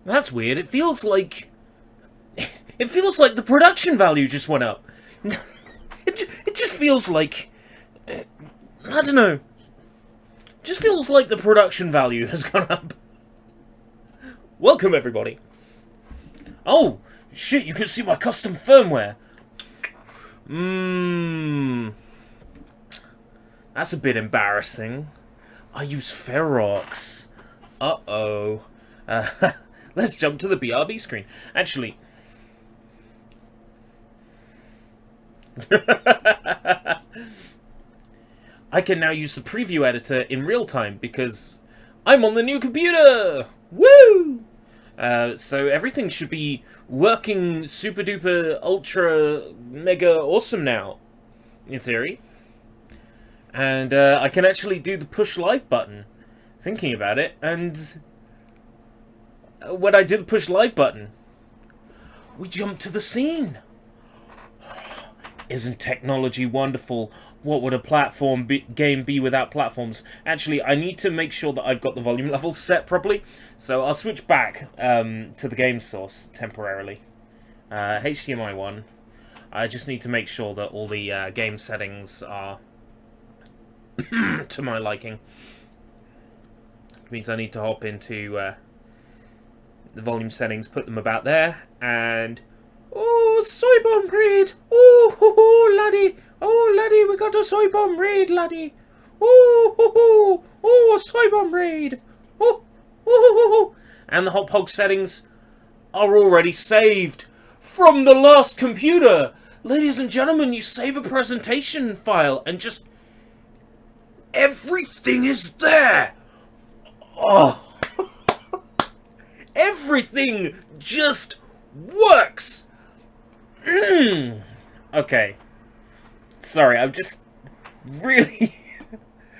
That's weird. It feels like the production value just went up. It just feels like, I don't know. It just feels like the production value has gone up. Welcome everybody. Oh shit! You can see my custom firmware. That's a bit embarrassing. I use Ferox. Uh-oh. Let's jump to the BRB screen. Actually... I can now use the preview editor in real time because I'm on the new computer! Woo! So everything should be working super duper ultra mega awesome now, in theory. And I can actually do the push live button, thinking about it, and when I do the push live button, we jump to the scene. Isn't technology wonderful? What would a game be without platforms? Actually, I need to make sure that I've got the volume levels set properly, so I'll switch back to the game source temporarily. HDMI 1. I just need to make sure that all the game settings are to my liking. It means I need to hop into the volume settings, put them about there, and... Oh, soy bomb raid! Oh, laddie! Oh, laddie, we got a soy bomb raid, laddie! Oh, soy bomb raid! Oh. And the hot pog settings are already saved from the last computer! Ladies and gentlemen, you save a presentation file and just... everything is there! Oh! Everything just works! Okay. Sorry, I'm just really,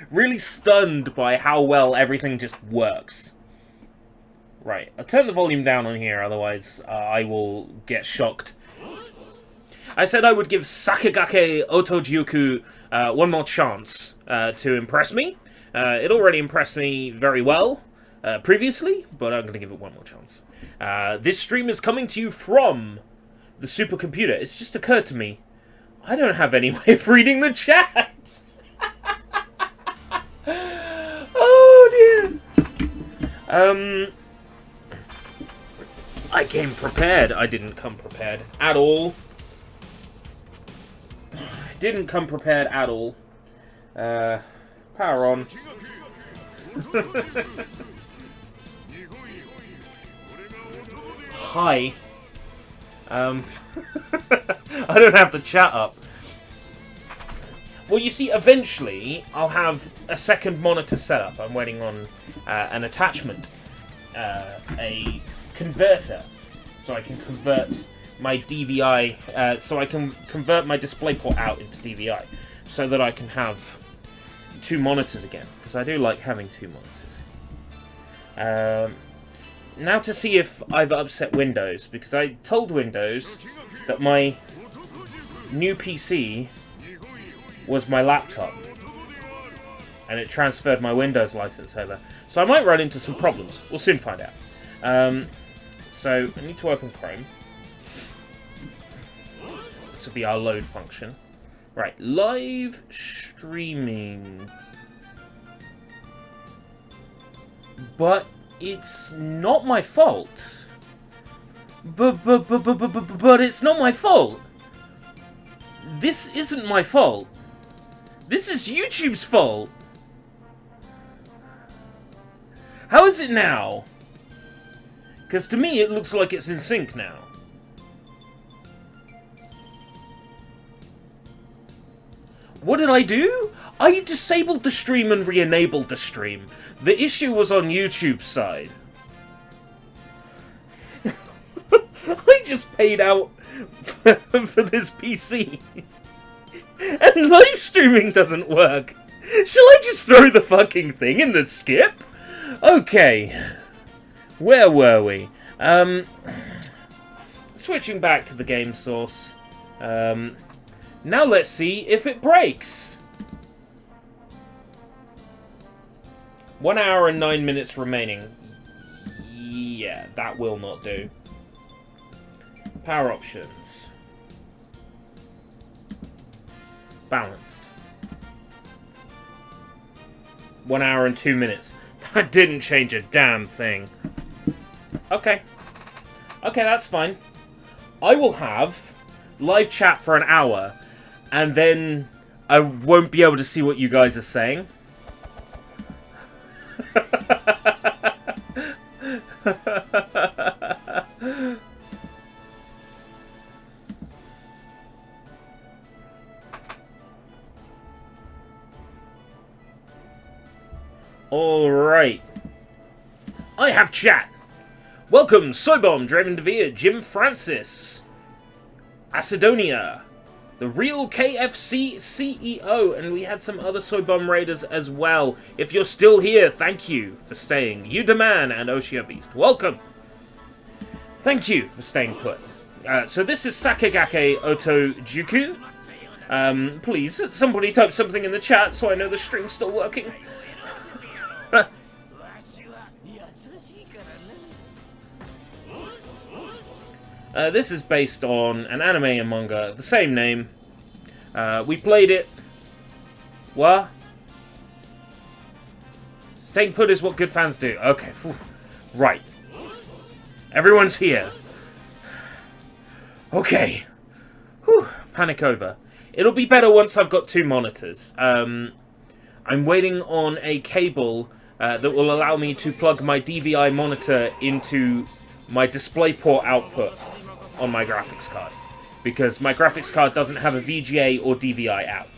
really stunned by how well everything just works. Right, I'll turn the volume down on here, otherwise I will get shocked. I said I would give Sakigake Otokojuku one more chance to impress me. It already impressed me very well previously, but I'm going to give it one more chance. This stream is coming to you from the supercomputer. It's just occurred to me, I don't have any way of reading the chat. Oh dear. I came prepared. I didn't come prepared at all. Didn't come prepared at all. Power on. Hi. I don't have the chat up. Well, you see, eventually I'll have a second monitor set up. I'm waiting on an attachment, a converter, so I can convert my DVI, so I can convert my DisplayPort out into DVI, so that I can have two monitors again, because I do like having two monitors. Now to see if I've upset Windows, because I told Windows that my new PC was my laptop, and it transferred my Windows license over. So I might run into some problems. We'll soon find out. So I need to open Chrome. This will be our load function. Right, live streaming. But it's not my fault. But it's not my fault. This isn't my fault. This is YouTube's fault. How is it now? Because to me it looks like it's in sync now. What did I do? I disabled the stream and re-enabled the stream. The issue was on YouTube's side. I just paid out for this PC. And live streaming doesn't work. Shall I just throw the fucking thing in the skip? Okay. Where were we? Switching back to the game source. Now let's see if it breaks. 1 hour and 9 minutes remaining. Yeah. Yeah, that will not do. Power options. Balanced. 1 hour and 2 minutes. That didn't change a damn thing. Okay. Okay, that's fine. I will have live chat for an hour, and then I won't be able to see what you guys are saying. Alright. I have chat. Welcome, Soybomb, Draven Devere, Jim Francis, Acidonia, the real KFC CEO, and we had some other Soybomb Raiders as well. If you're still here, thank you for staying. Yudaman and Oshia Beast, welcome. Thank you for staying put. So this is Sakigake Otokojuku. Please, somebody type something in the chat so I know the stream's still working. This is based on an anime and manga of the same name. We played it. What? Staying put is what good fans do. Okay. Whew. Right. Everyone's here. Okay. Whew. Panic over. It'll be better once I've got 2 monitors. I'm waiting on a cable that will allow me to plug my DVI monitor into my DisplayPort output on my graphics card, because my graphics card doesn't have a VGA or DVI out,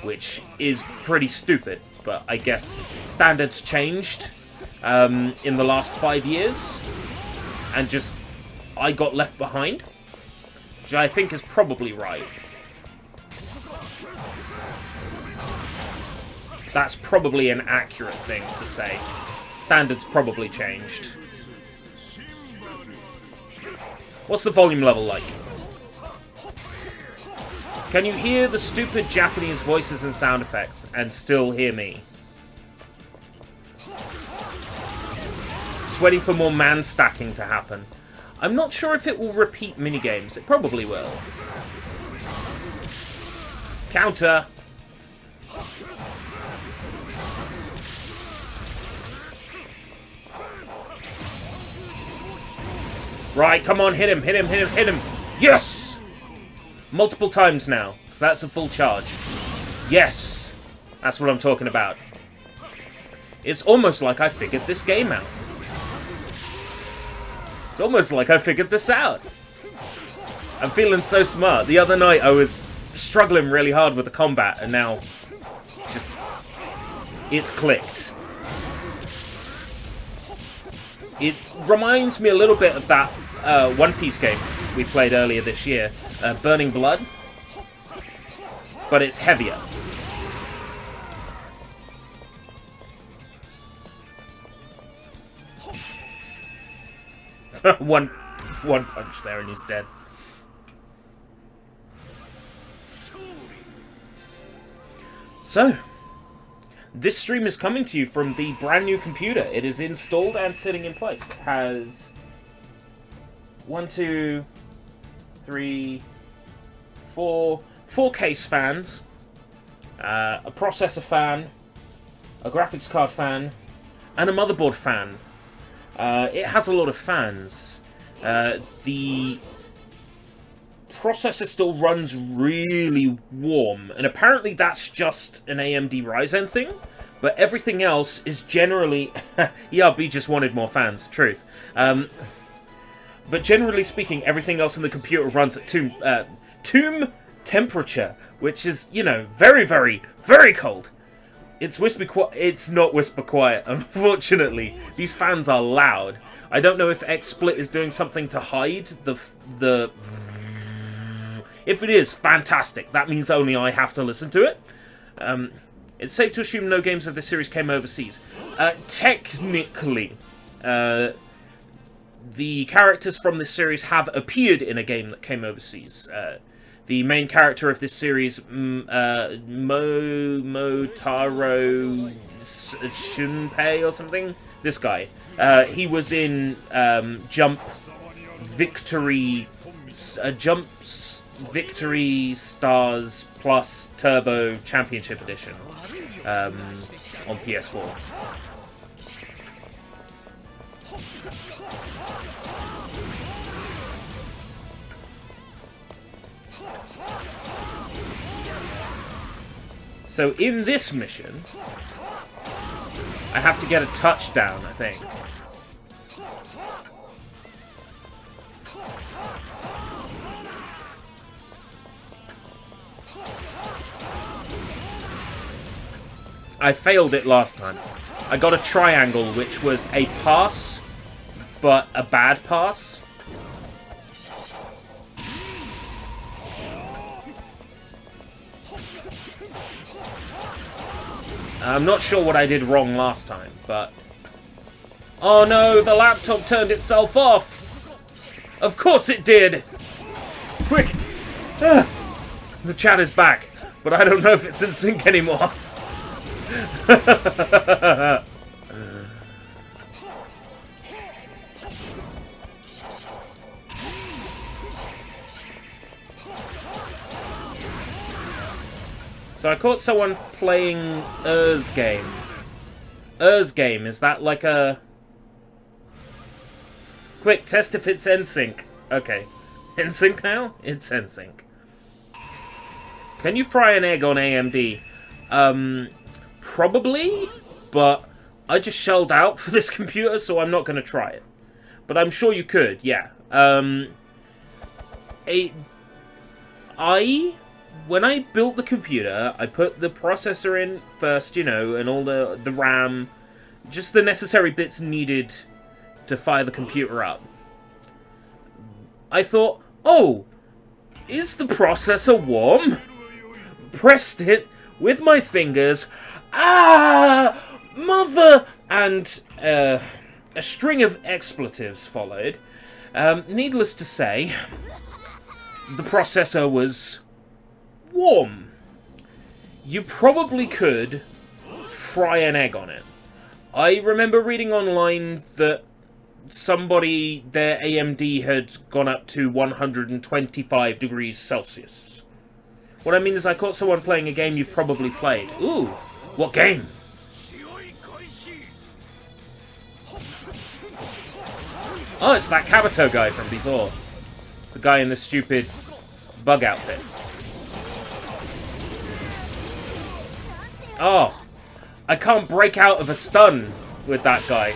which is pretty stupid, but I guess standards changed in the last 5 years, and just I got left behind, which I think is probably right. That's probably an accurate thing to say. Standards probably changed. What's the volume level like? Can you hear the stupid Japanese voices and sound effects and still hear me? Just waiting for more man stacking to happen. I'm not sure if it will repeat minigames. It probably will. Counter! Right, come on, hit him, hit him, hit him, hit him! Yes! Multiple times now, so that's a full charge. Yes! That's what I'm talking about. It's almost like I figured this game out. It's almost like I figured this out. I'm feeling so smart. The other night I was struggling really hard with the combat, and now just it's clicked. It reminds me a little bit of that One Piece game we played earlier this year, Burning Blood, but it's heavier. one punch there and he's dead. So, this stream is coming to you from the brand new computer. It is installed and sitting in place. It has 4 case fans, a processor fan, a graphics card fan, and a motherboard fan. It has a lot of fans. The processor still runs really warm, and apparently that's just an AMD Ryzen thing, but everything else is generally... ERB just wanted more fans, truth. But generally speaking, everything else in the computer runs at tomb temperature, which is, you know, very, very, very cold. It's it's not whisper quiet, unfortunately. These fans are loud. I don't know if XSplit is doing something to hide the... If it is, fantastic. That means only I have to listen to it. It's safe to assume no games of this series came overseas. Technically, the characters from this series have appeared in a game that came overseas. the main character of this series, Motaro Shunpei or something. This guy. He was in Jump Victory Stars Plus Turbo Championship Edition on PS4. So in this mission, I have to get a touchdown, I think. I failed it last time. I got a triangle, which was a pass, but a bad pass. I'm not sure what I did wrong last time, but... Oh no, the laptop turned itself off! Of course it did! Quick! The chat is back, but I don't know if it's in sync anymore. So I caught someone playing Game. Game, is that like a... Quick, test if it's NSYNC. Okay. NSYNC now? It's NSYNC. Can you fry an egg on AMD? Probably, but I just shelled out for this computer, so I'm not going to try it. But I'm sure you could, yeah. When I built the computer, I put the processor in first, you know, and all the RAM, just the necessary bits needed to fire the computer up. I thought, oh, is the processor warm? Pressed it with my fingers. Ah, mother! And a string of expletives followed. Needless to say, the processor was warm. You probably could fry an egg on it. I remember reading online that somebody, their AMD had gone up to 125 degrees Celsius. What I mean is I caught someone playing a game you've probably played. Ooh, what game? Oh, it's that Kabuto guy from before. The guy in the stupid bug outfit. Oh, I can't break out of a stun with that guy.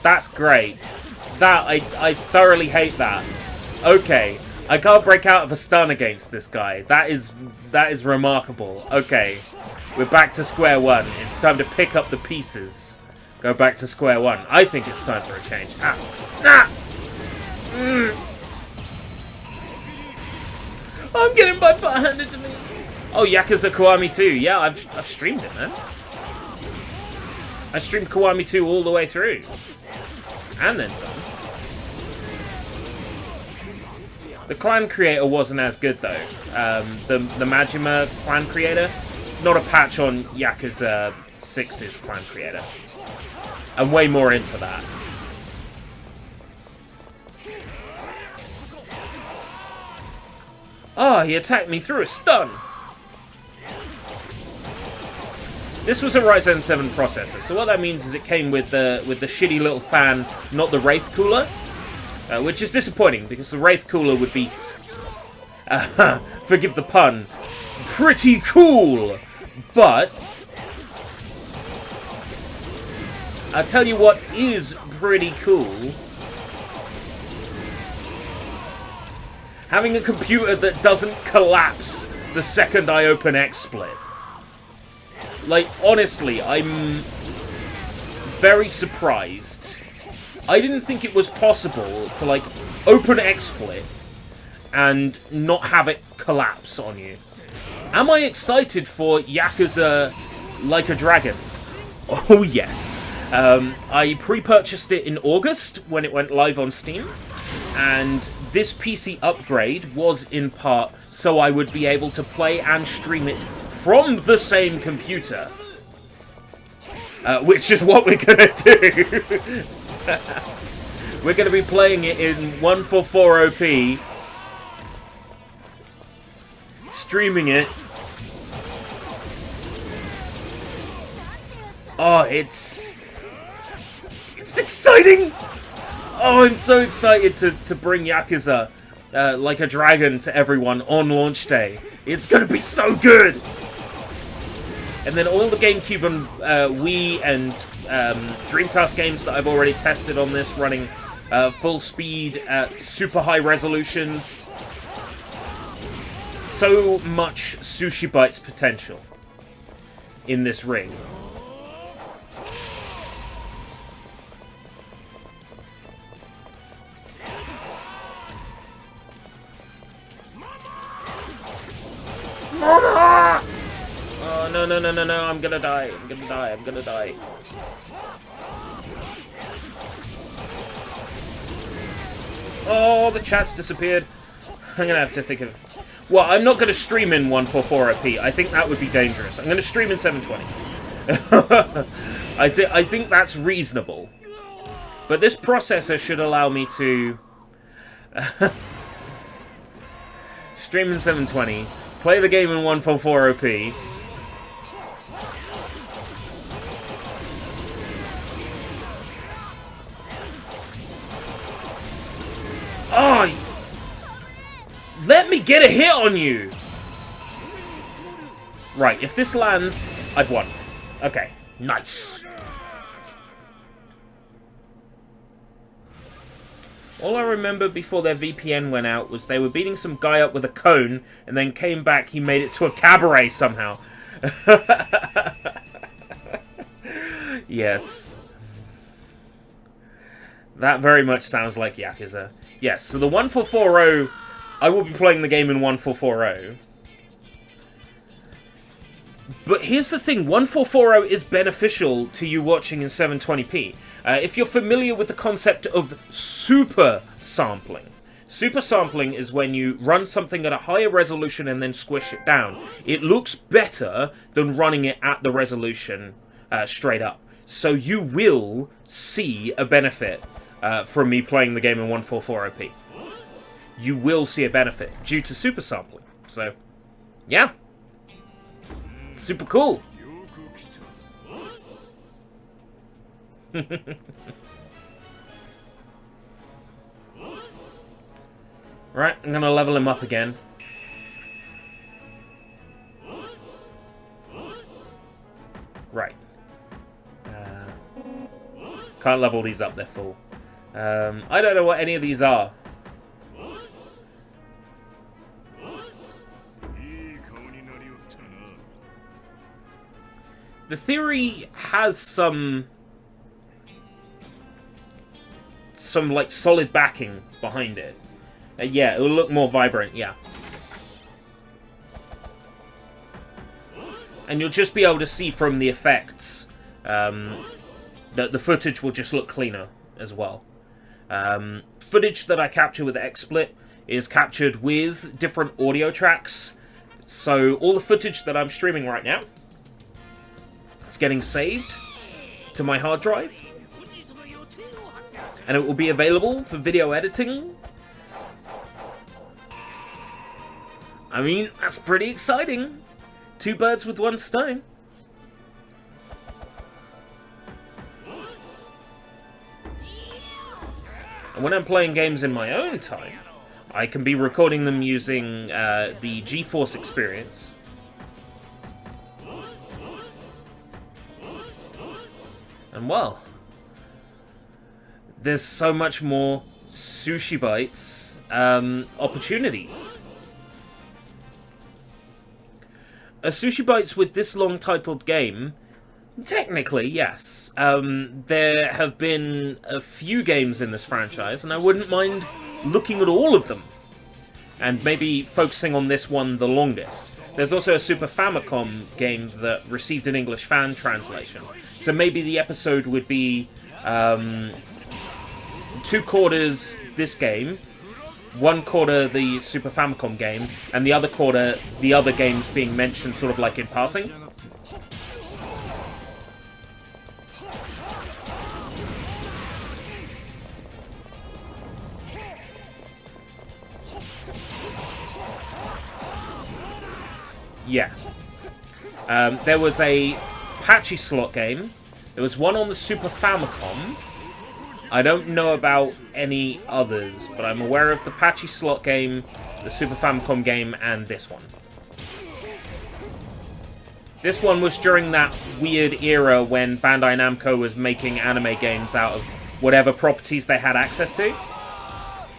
That's great. That, I thoroughly hate that. Okay, I can't break out of a stun against this guy. That is remarkable. Okay, we're back to square one. It's time to pick up the pieces. Go back to square one. I think it's time for a change. Ah! Ah! I'm getting my butt handed to me. Oh, Yakuza Kiwami 2. Yeah, I've streamed it, man. I streamed Kiwami 2 all the way through. And then some. The clan creator wasn't as good, though. The Majima clan creator. It's not a patch on Yakuza 6's clan creator. I'm way more into that. Oh, he attacked me through a stun. This was a Ryzen 7 processor, so what that means is it came with the shitty little fan, not the Wraith cooler, which is disappointing because the Wraith cooler would be, forgive the pun, pretty cool. But I'll tell you what is pretty cool. Having a computer that doesn't collapse the second I open XSplit. Like, honestly, I'm very surprised. I didn't think it was possible to, like, open XSplit and not have it collapse on you. Am I excited for Yakuza Like a Dragon? Oh, yes. I pre-purchased it in August when it went live on Steam. And this PC upgrade was, in part, so I would be able to play and stream it from the same computer. Which is what we're gonna do. We're gonna be playing it in 144 OP, streaming it. Oh, it's exciting! Oh, I'm so excited to bring Yakuza like a dragon to everyone on launch day. It's gonna be so good! And then all the GameCube and Wii and Dreamcast games that I've already tested on this, running full speed at super high resolutions. So much SushiBites potential in this rig. Mama! Oh, no, no, no, no, no, I'm gonna die, I'm gonna die, I'm gonna die. Oh, the chat's disappeared. I'm gonna have to think of... Well, I'm not gonna stream in 144p. I think that would be dangerous. I'm gonna stream in 720. I think that's reasonable. But this processor should allow me to... stream in 720, play the game in 144p, oh, let me get a hit on you! Right, if this lands, I've won. Okay, nice. All I remember before their VPN went out was they were beating some guy up with a cone, and then came back, he made it to a cabaret somehow. Yes. That very much sounds like Yakuza. Yes, so the 1440, I will be playing the game in 1440. But here's the thing, 1440 is beneficial to you watching in 720p. If you're familiar with the concept of super sampling. Super sampling is when you run something at a higher resolution and then squish it down. It looks better than running it at the resolution straight up. So you will see a benefit from me playing the game in 1440p. You will see a benefit due to super sampling. So, yeah. Super cool. Right, I'm gonna level him up again. Right. Can't level these up, they're full. I don't know what any of these are. The theory has some like solid backing behind it. Yeah, it will look more vibrant, yeah. And you'll just be able to see from the effects that the footage will just look cleaner as well. Footage that I capture with XSplit is captured with different audio tracks. So all the footage that I'm streaming right now is getting saved to my hard drive. And it will be available for video editing. I mean, that's pretty exciting. Two birds with one stone. And when I'm playing games in my own time, I can be recording them using the GeForce experience. And well, there's so much more SushiBites opportunities. A SushiBites with this long-titled game, technically, yes. There have been a few games in this franchise, and I wouldn't mind looking at all of them. And maybe focusing on this one the longest. There's also a Super Famicom game that received an English fan translation. So maybe the episode would be 2 quarters this game, one quarter the Super Famicom game, and the other quarter the other games being mentioned sort of like in passing. Yeah. There was a patchy slot game. There was one on the Super Famicom. I don't know about any others, but I'm aware of the patchy slot game, the Super Famicom game, and this one. This one was during that weird era when Bandai Namco was making anime games out of whatever properties they had access to.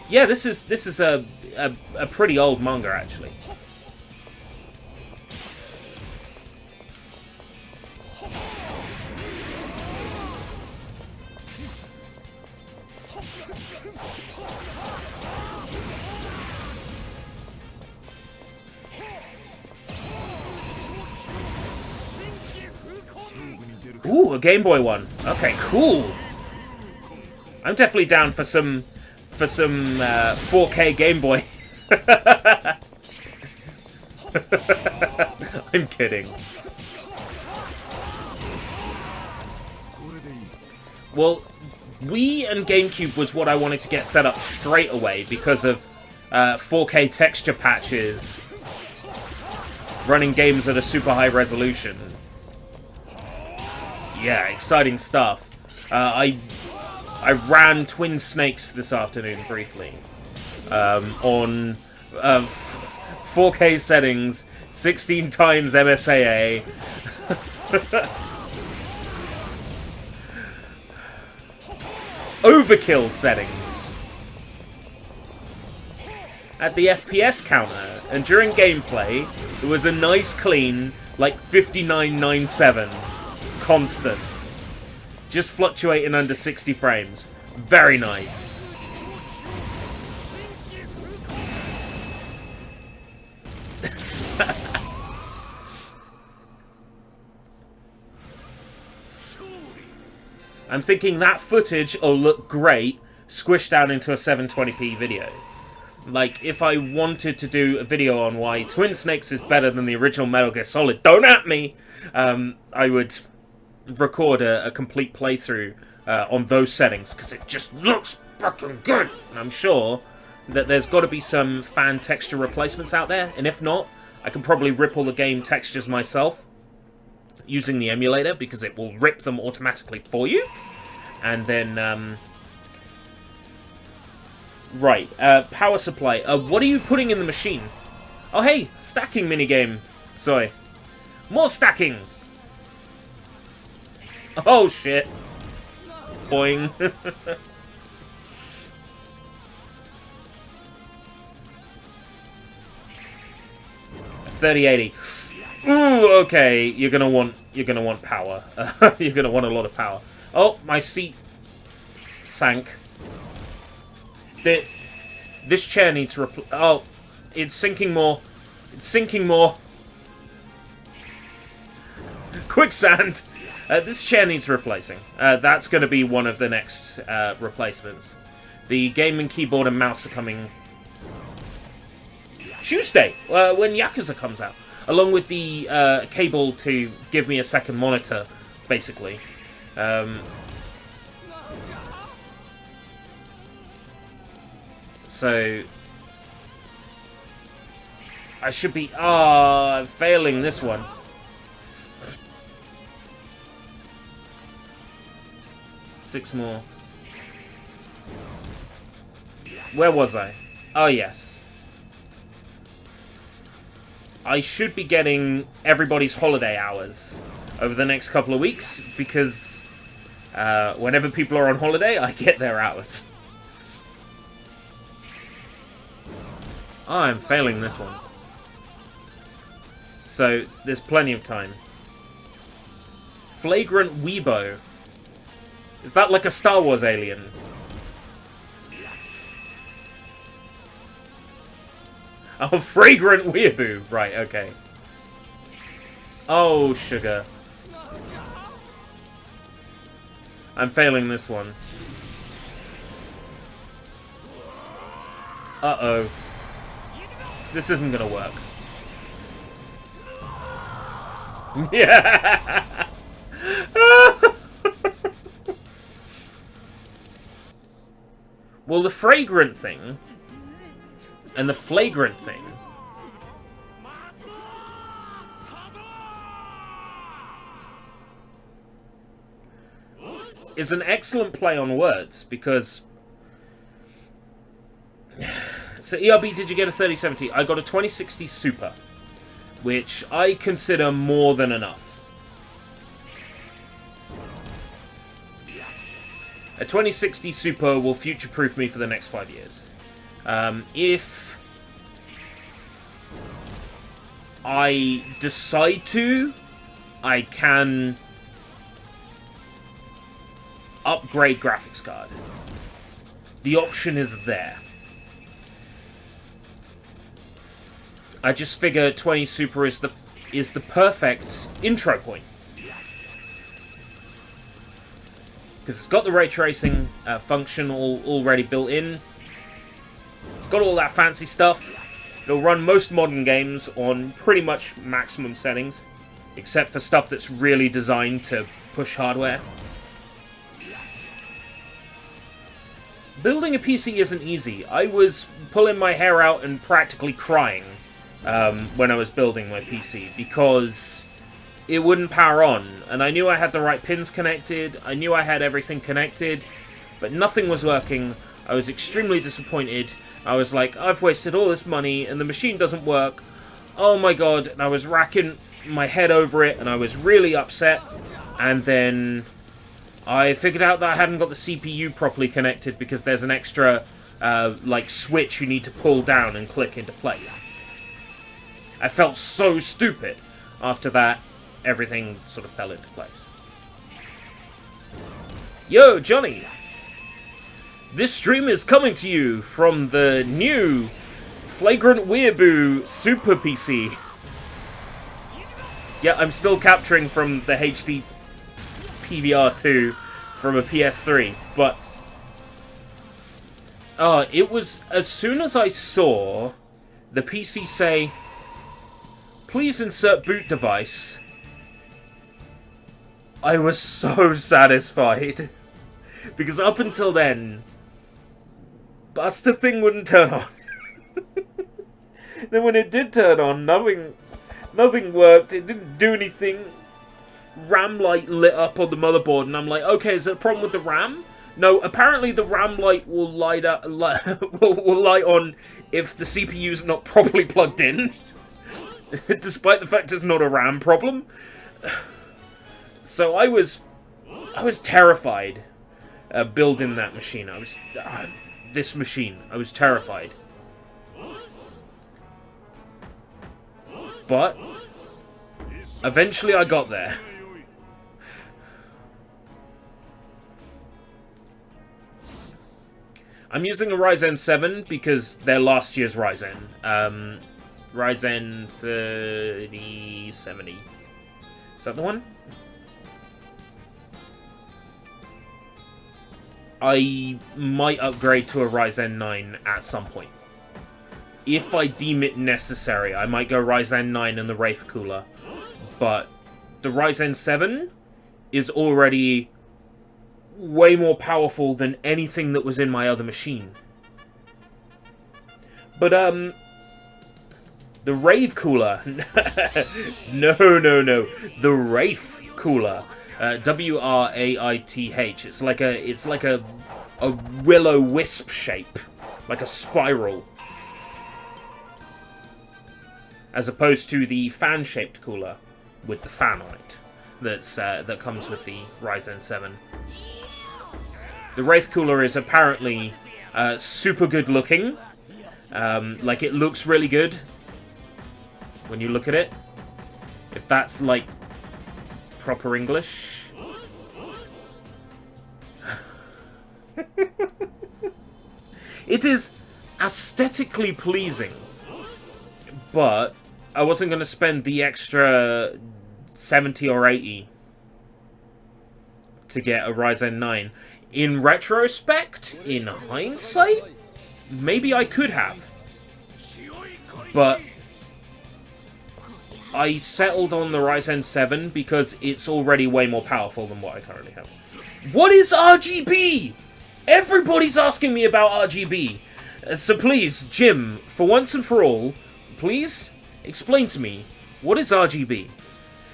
Yeah, this is a pretty old manga, actually. Ooh, a Game Boy one. Okay, cool. I'm definitely down for some 4K Game Boy. I'm kidding. Well, Wii and GameCube was what I wanted to get set up straight away because of 4K texture patches running games at a super high resolution. Yeah, exciting stuff. I ran Twin Snakes this afternoon briefly on 4K settings, 16 times MSAA. Overkill settings at the FPS counter, and during gameplay, it was a nice clean, like 59.97. Constant. Just fluctuating under 60 frames. Very nice. I'm thinking that footage will look great squished down into a 720p video. Like, if I wanted to do a video on why Twin Snakes is better than the original Metal Gear Solid, don't at me! I would record a complete playthrough on those settings, because it just looks fucking good! And I'm sure that there's got to be some fan texture replacements out there, and if not, I can probably rip all the game textures myself using the emulator, because it will rip them automatically for you. And then, right, power supply. What are you putting in the machine? Oh, hey, stacking minigame. Sorry. More stacking! Oh, shit. Boing. 3080. Ooh, okay. You're gonna want power. You're gonna want a lot of power. Oh, my seat sank. This chair needs to oh, it's sinking more. It's sinking more. Quicksand. This chair needs replacing. That's going to be one of the next replacements. The gaming keyboard and mouse are coming Tuesday, when Yakuza comes out. Along with the cable to give me a second monitor, basically. So I should be... I'm failing this one. Six more. Where was I? Oh, yes. I should be getting everybody's holiday hours over the next couple of weeks, because whenever people are on holiday, I get their hours. Oh, I'm failing this one. So, there's plenty of time. FlagrantWeeaboo. Is that like a Star Wars alien? Oh, FlagrantWeeaboo. Right, okay. Oh, sugar. I'm failing this one. Uh-oh. This isn't gonna work. Yeah! Well, the fragrant thing and the flagrant thing is an excellent play on words, because... So, ERB, did you get a 3070? I got a 2060 Super, which I consider more than enough. A 2060 Super will future-proof me for the next 5 years. If I decide to, I can upgrade graphics card. The option is there. I just figure 20 Super is the perfect intro point. Because it's got the ray tracing function already built in. It's got all that fancy stuff. It'll run most modern games on pretty much maximum settings, except for stuff that's really designed to push hardware. Building a PC isn't easy. I was pulling my hair out and practically crying when I was building my PC, because it wouldn't power on, and I knew I had the right pins connected, I knew I had everything connected, but nothing was working. I was extremely disappointed. I was like, I've wasted all this money, and the machine doesn't work. Oh my god, and I was racking my head over it, and I was really upset, and then I figured out that I hadn't got the CPU properly connected, because there's an extra, like, switch you need to pull down and click into place. I felt so stupid. After that, everything sort of fell into place. Yo, Johnny! This stream is coming to you from the new FlagrantWeeaboo Super PC. Yeah, I'm still capturing from the HD PVR2 from a PS3, but... it was as soon as I saw the PC say, please insert boot device, I was so satisfied. Because up until then, bastard thing wouldn't turn on. Then when it did turn on, nothing worked, it didn't do anything. RAM light lit up on the motherboard, and I'm like, okay, is there a problem with the RAM? No, apparently the RAM light will light on if the CPU's not properly plugged in. Despite the fact it's not a RAM problem. So I was terrified building that machine. This machine. I was terrified. But eventually I got there. I'm using a Ryzen 7 because they're last year's Ryzen. Ryzen 3070. Is that the one? I might upgrade to a Ryzen 9 at some point. If I deem it necessary, I might go Ryzen 9 and the Wraith cooler. But the Ryzen 7 is already way more powerful than anything that was in my other machine. But, the Wraith cooler. No. The Wraith cooler. W-R-A-I-T-H. It's like a will-o-wisp shape. Like a spiral. As opposed to the fan-shaped cooler with the fan on it. That comes with the Ryzen 7. The Wraith cooler is apparently super good looking. Like, it looks really good when you look at it. If that's, like, proper English. It is aesthetically pleasing, but I wasn't going to spend the extra 70 or 80 to get a Ryzen 9. In retrospect, in hindsight, maybe I could have. But I settled on the Ryzen 7 because it's already way more powerful than what I currently have. What is RGB? Everybody's asking me about RGB. So please, Jim, for once and for all, please explain to me, what is RGB?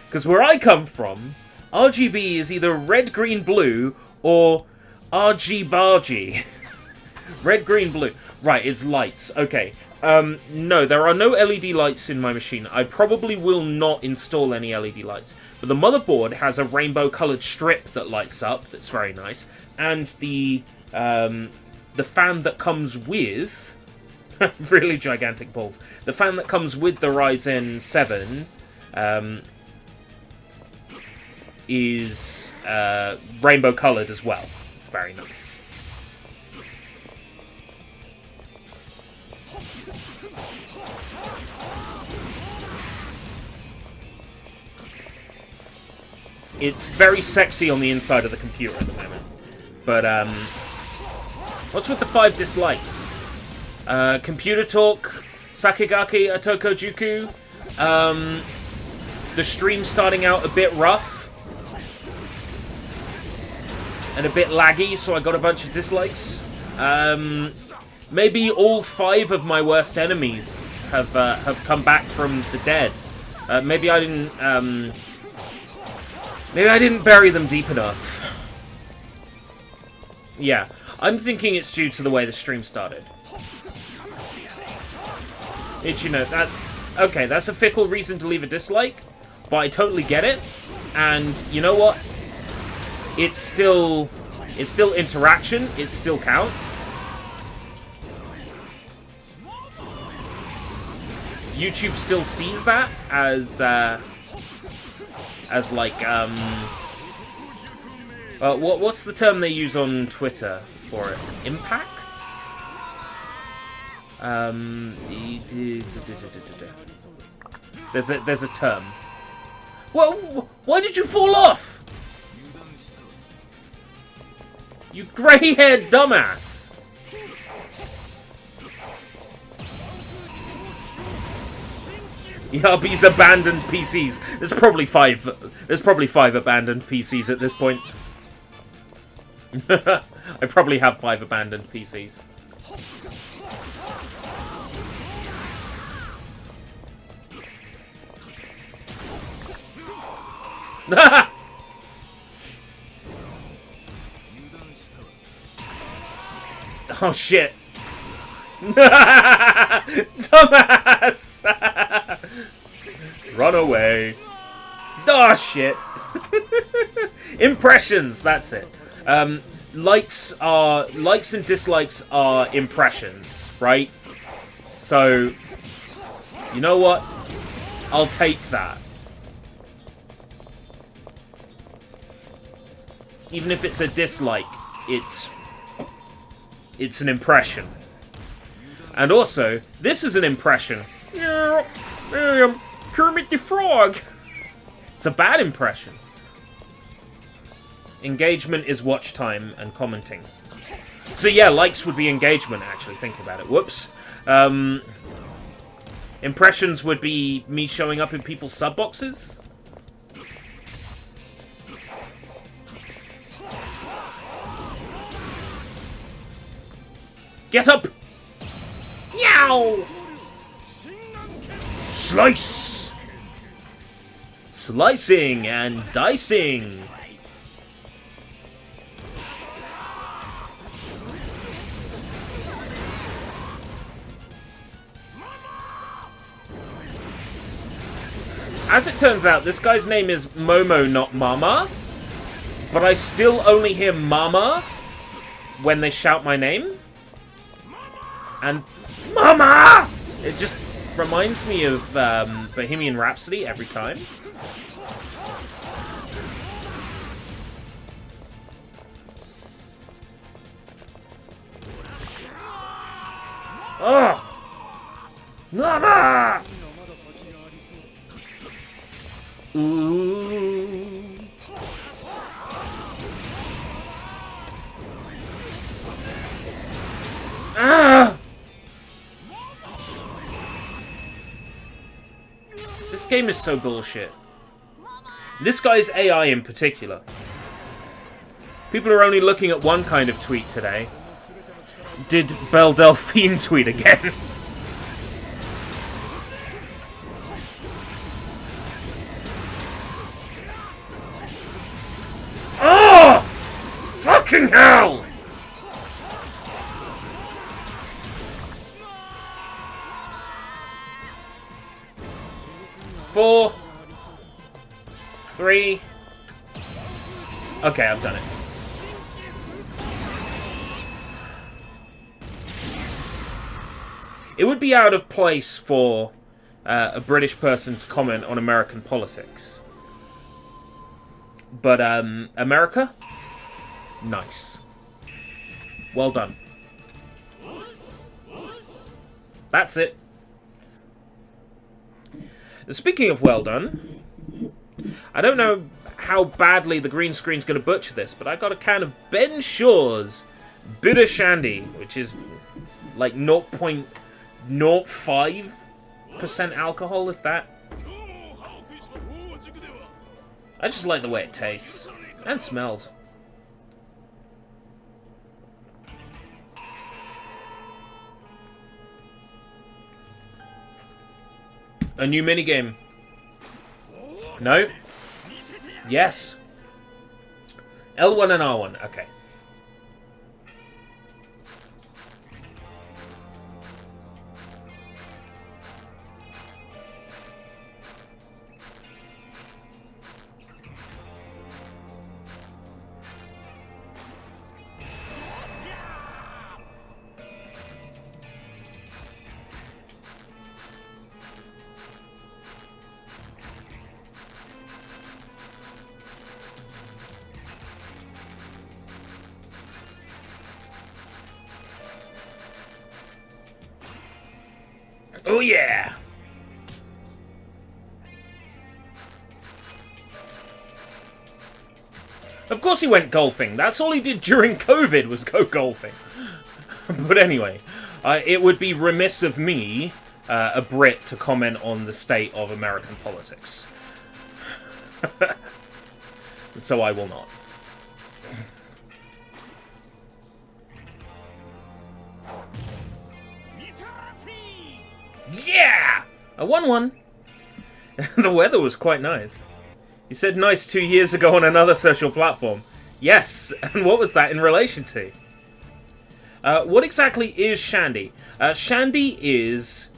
Because where I come from, RGB is either red, green, blue, or RG-bargy. Red, green, blue. Right, it's lights. Okay. No, there are no LED lights in my machine. I probably will not install any LED lights. But the motherboard has a rainbow-coloured strip that lights up. That's very nice. And the fan that comes with... really gigantic balls. The fan that comes with the Ryzen 7 is rainbow-coloured as well. It's very nice. It's very sexy on the inside of the computer at the moment. But, what's with the 5 dislikes? Computer talk, Sakigake, Otokojuku. The stream starting out a bit rough. And a bit laggy, so I got a bunch of dislikes. Maybe all 5 of my worst enemies have come back from the dead. Maybe I didn't, maybe I didn't bury them deep enough. Yeah, I'm thinking it's due to the way the stream started. That's... Okay, that's a fickle reason to leave a dislike, but I totally get it. And you know what? It's still interaction. It still counts. YouTube still sees that as like, what's the term they use on Twitter for it? Impacts? There's a term. Well, why did you fall off? You grey-haired dumbass! Yubby's abandoned PCs. There's probably five abandoned PCs at this point. I probably have 5 abandoned PCs. Oh shit. Dumbass! Run away. Oh shit. Impressions, that's it. Likes and dislikes are impressions, right? So, you know what? I'll take that. Even if it's a dislike, it's an impression. And also, this is an impression. Kermit the Frog. It's a bad impression. Engagement is watch time and commenting. So yeah, likes would be engagement, actually, think about it. Whoops. Impressions would be me showing up in people's sub boxes. Get up! Meow! Slice! Slicing and dicing! As it turns out, this guy's name is Momo, not Mama. But I still only hear Mama when they shout my name. And Mama! It just reminds me of Bohemian Rhapsody every time. Ugh! Mama! Ooh. Ah! This game is so bullshit. This guy's AI in particular. People are only looking at one kind of tweet today. Did Belle Delphine tweet again? Oh! Fucking hell! Four. 3. Okay, I've done it. It would be out of place for a British person to comment on American politics. But, America? Nice. Well done. That's it. Speaking of well done, I don't know how badly the green screen's going to butcher this, but I got a can of Ben Shaw's Bitter Shandy, which is like 0.05% alcohol, if that. I just like the way it tastes and smells. A new minigame. No? Yes. L1 and R1. Okay. Oh yeah! Of course he went golfing. That's all he did during COVID was go golfing. But anyway, it would be remiss of me, a Brit, to comment on the state of American politics. So I will not. Yeah! I won one. The weather was quite nice. You said nice 2 years ago on another social platform. Yes, and what was that in relation to? What exactly is Shandy? Shandy is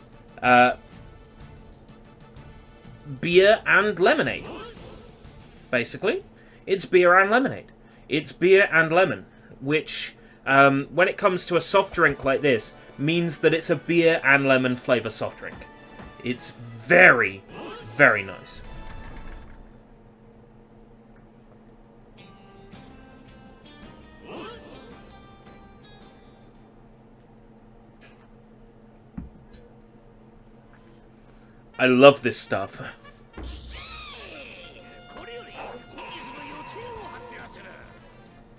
beer and lemonade. Basically, it's beer and lemonade. It's beer and lemon, which, when it comes to a soft drink like this, means that it's a beer and lemon flavor soft drink. It's very, very nice. I love this stuff.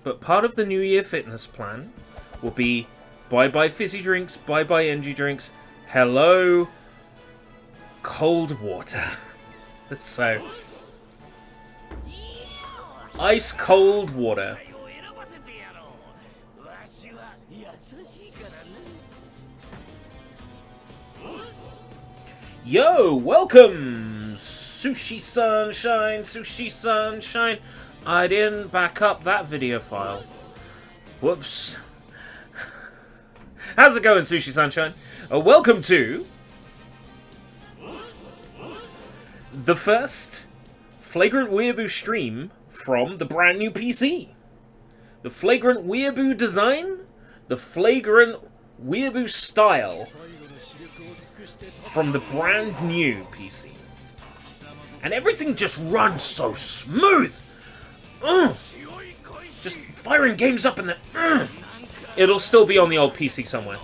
But part of the New Year fitness plan will be bye-bye fizzy drinks, bye-bye energy drinks, hello cold water. So, ice cold water. Yo, welcome! Sushi Sunshine, Sushi Sunshine. I didn't back up that video file. Whoops. How's it going, Sushi Sunshine? Welcome to the first FlagrantWeeaboo stream from the brand new PC. The FlagrantWeeaboo design, the FlagrantWeeaboo style from the brand new PC. And everything just runs so smooth. Just firing games up in the... It'll still be on the old PC somewhere.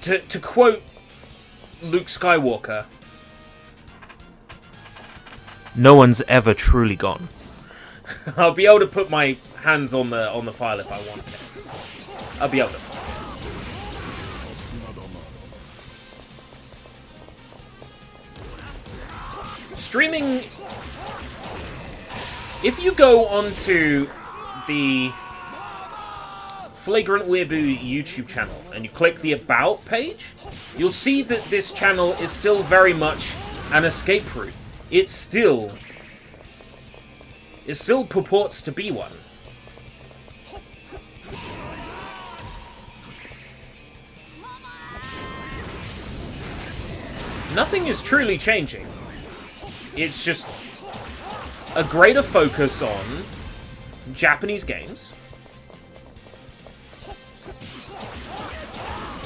To quote Luke Skywalker, no one's ever truly gone. I'll be able to put my hands on the file if I want to. I'll be able to. streaming... If you go onto the FlagrantWeeaboo YouTube channel and you click the About page, you'll see that this channel is still very much an escape route. It still purports to be one. Nothing is truly changing. It's just a greater focus on Japanese games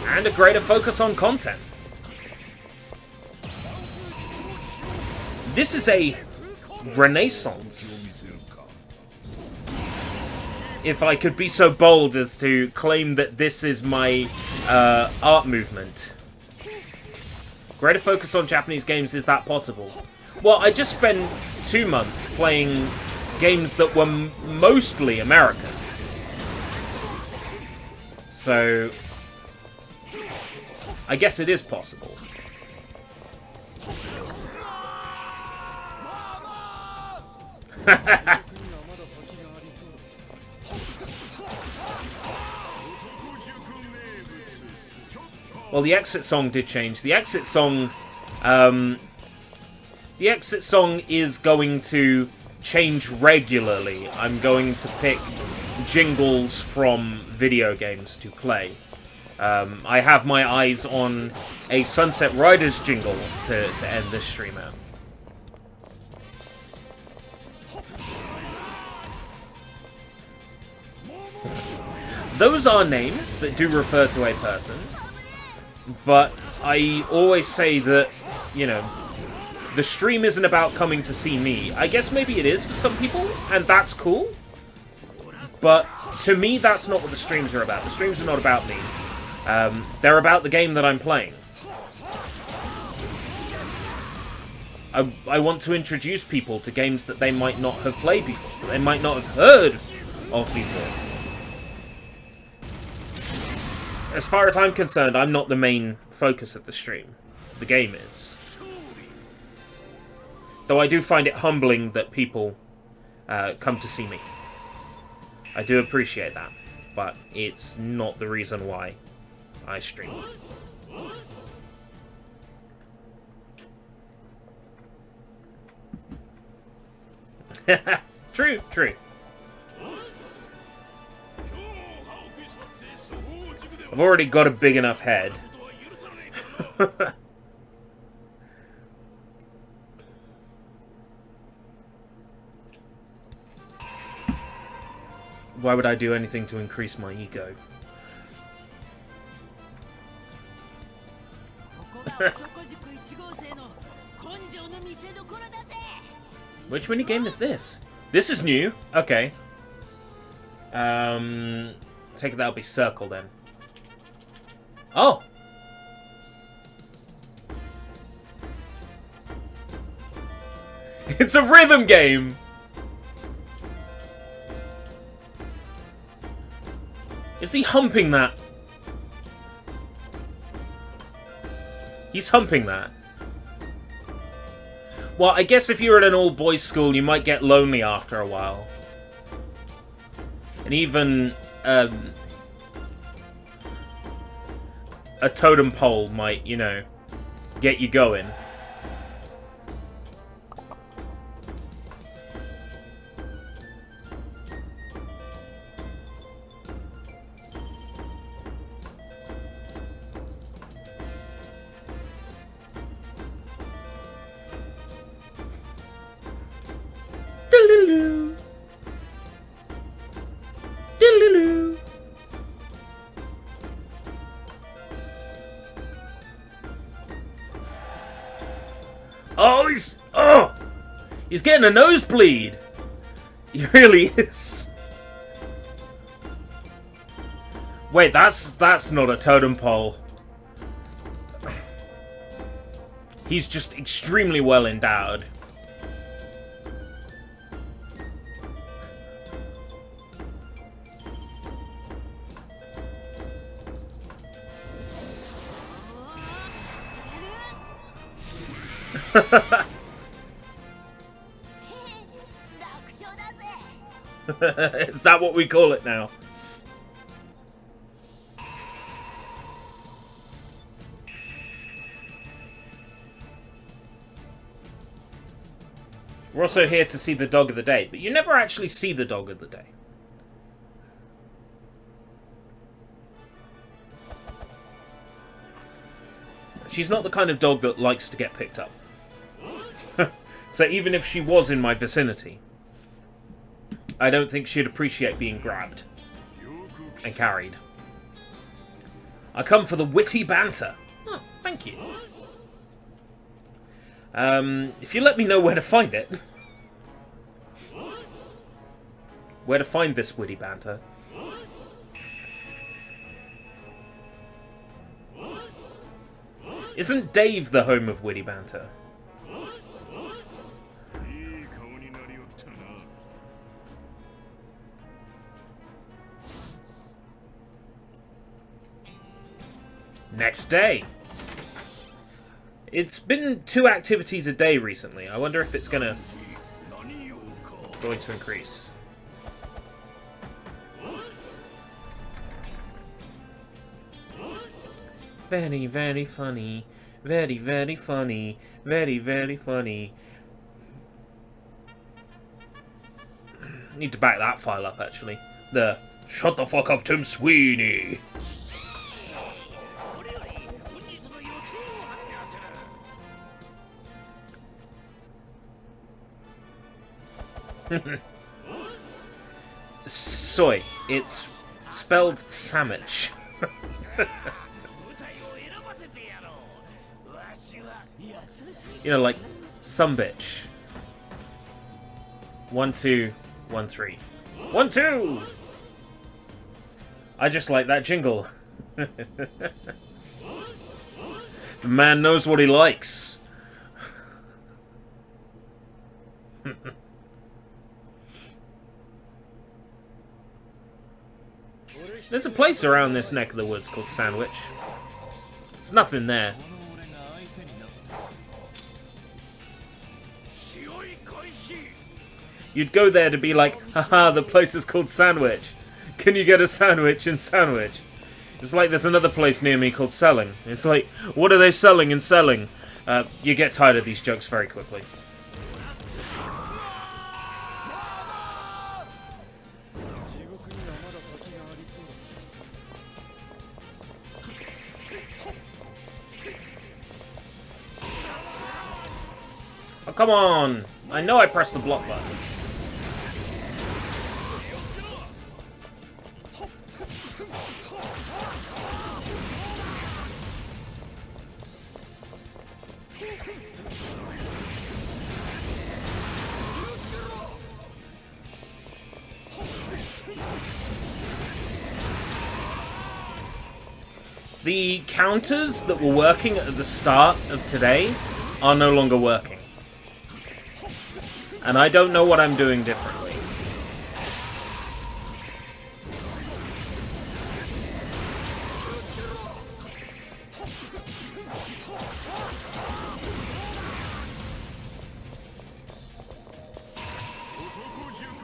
and a greater focus on content. This is a renaissance, if I could be so bold as to claim that this is my art movement. Greater focus on Japanese games, is that possible? Well, I just spent 2 months playing games that were mostly American. So, I guess it is possible. Well, the exit song did change. The exit song is going to change regularly. I'm going to pick jingles from video games to play. I have my eyes on a Sunset Riders jingle to end this stream out. Those are names that do refer to a person, but I always say that, you know, the stream isn't about coming to see me. I guess maybe it is for some people, and that's cool. But to me, that's not what the streams are about. The streams are not about me. They're about the game that I'm playing. I want to introduce people to games that they might not have played before, that they might not have heard of before. As far as I'm concerned, I'm not the main focus of the stream. The game is. Though I do find it humbling that people come to see me. I do appreciate that, but it's not the reason why I stream. True, true. I've already got a big enough head. Why would I do anything to increase my ego? Which minigame is this? This is new. Okay. Take it that'll be circle then. Oh! It's a rhythm game! Is he humping that? He's humping that. Well, I guess if you're at an all-boys school, you might get lonely after a while. And even, a totem pole might, you know, get you going. He's getting a nosebleed. He really is. Wait, that's not a totem pole. He's just extremely well endowed. Is that what we call it now? We're also here to see the dog of the day, but you never actually see the dog of the day. She's not the kind of dog that likes to get picked up. So even if she was in my vicinity, I don't think she'd appreciate being grabbed and carried. I come for the witty banter. Oh, thank you. If you let me know where to find it. Where to find this witty banter. Isn't Dave the home of witty banter? Next day. It's been 2 activities a day recently. I wonder if it's going to increase. Very, very funny. Very, very funny. Very, very funny. Need to back that file up, actually. The shut the fuck up, Tim Sweeney. Soy. It's spelled sandwich. You know, like some bitch. 1 2 1 3 1 2. I just like that jingle. The man knows what he likes. There's a place around this neck of the woods called Sandwich. There's nothing there. You'd go there to be like, haha, the place is called Sandwich. Can you get a sandwich in Sandwich? It's like there's another place near me called Selling. It's like, what are they selling in Selling? You get tired of these jokes very quickly. Oh, come on! I know I pressed the block button. The counters that were working at the start of today are no longer working. And I don't know what I'm doing differently.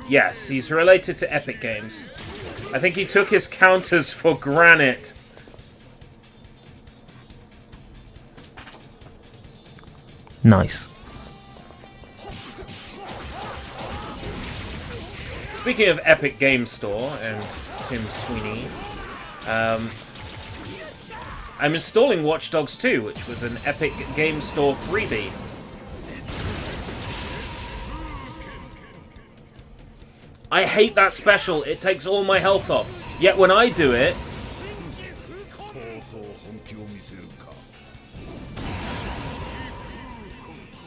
Yes, he's related to Epic Games. I think he took his counters for granite. Nice. Speaking of Epic Games Store and Tim Sweeney, I'm installing Watch Dogs 2, which was an Epic Games Store freebie. I hate that special. It takes all my health off. Yet when I do it,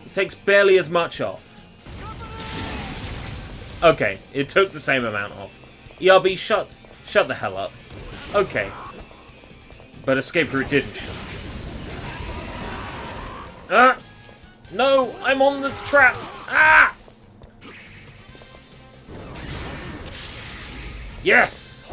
it takes barely as much off. Okay, it took the same amount off. ERB, shut the hell up. Okay. But EscapeRoute didn't shut. Ah! No, I'm on the trap! Ah! Yes!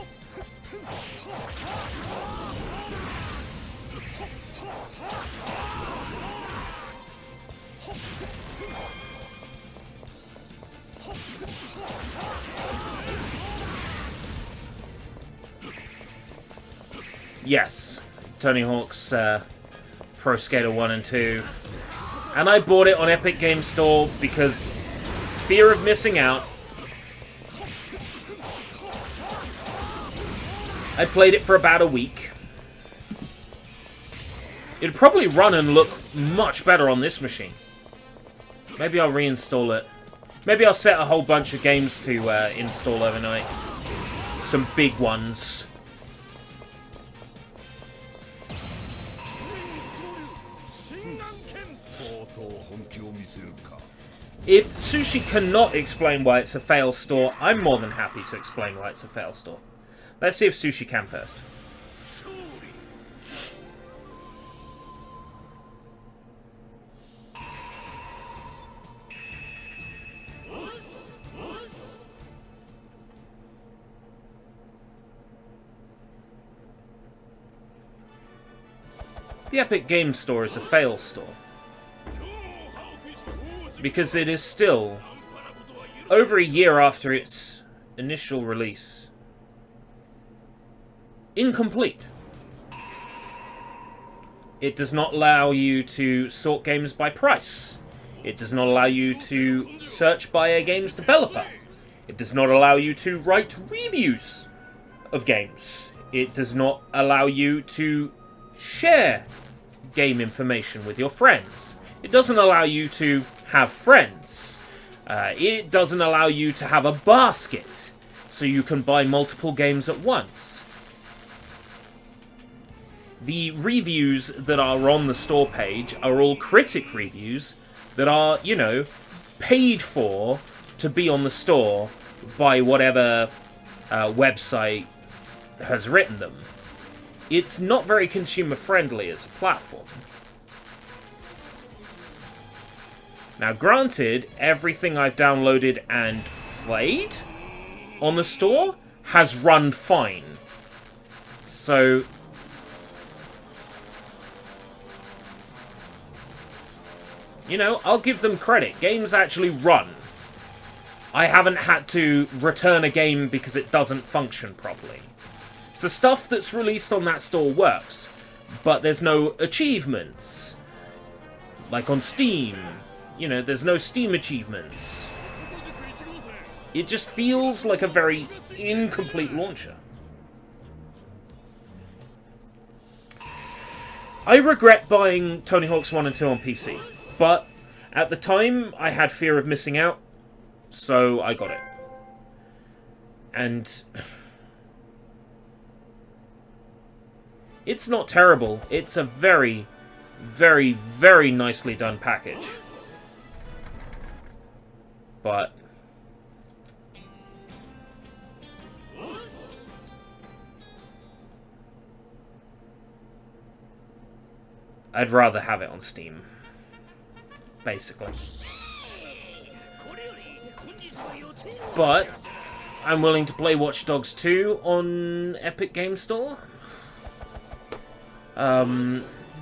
Yes, Tony Hawk's Pro Skater 1 and 2. And I bought it on Epic Games Store because fear of missing out. I played it for about a week. It'd probably run and look much better on this machine. Maybe I'll reinstall it. Maybe I'll set a whole bunch of games to install overnight. Some big ones. If Sushi cannot explain why it's a fail store, I'm more than happy to explain why it's a fail store. Let's see if Sushi can first. The Epic Games Store is a fail store. Because it is still over a year after its initial release. Incomplete. It does not allow you to sort games by price. It does not allow you to search by a game's developer. It does not allow you to write reviews of games. It does not allow you to share game information with your friends. It doesn't allow you to have friends. It doesn't allow you to have a basket so you can buy multiple games at once. The reviews that are on the store page are all critic reviews that are, you know, paid for to be on the store by whatever website has written them. It's not very consumer-friendly as a platform. Now, granted, everything I've downloaded and played on the store has run fine. So, you know, I'll give them credit. Games actually run. I haven't had to return a game because it doesn't function properly. So stuff that's released on that store works, but there's no achievements. Like on Steam, you know, there's no Steam achievements. It just feels like a very incomplete launcher. I regret buying Tony Hawk's 1 and 2 on PC, but at the time I had fear of missing out, so I got it. And it's not terrible. It's a very, very, very nicely done package. But I'd rather have it on Steam, basically. But I'm willing to play Watch Dogs 2 on Epic Games Store.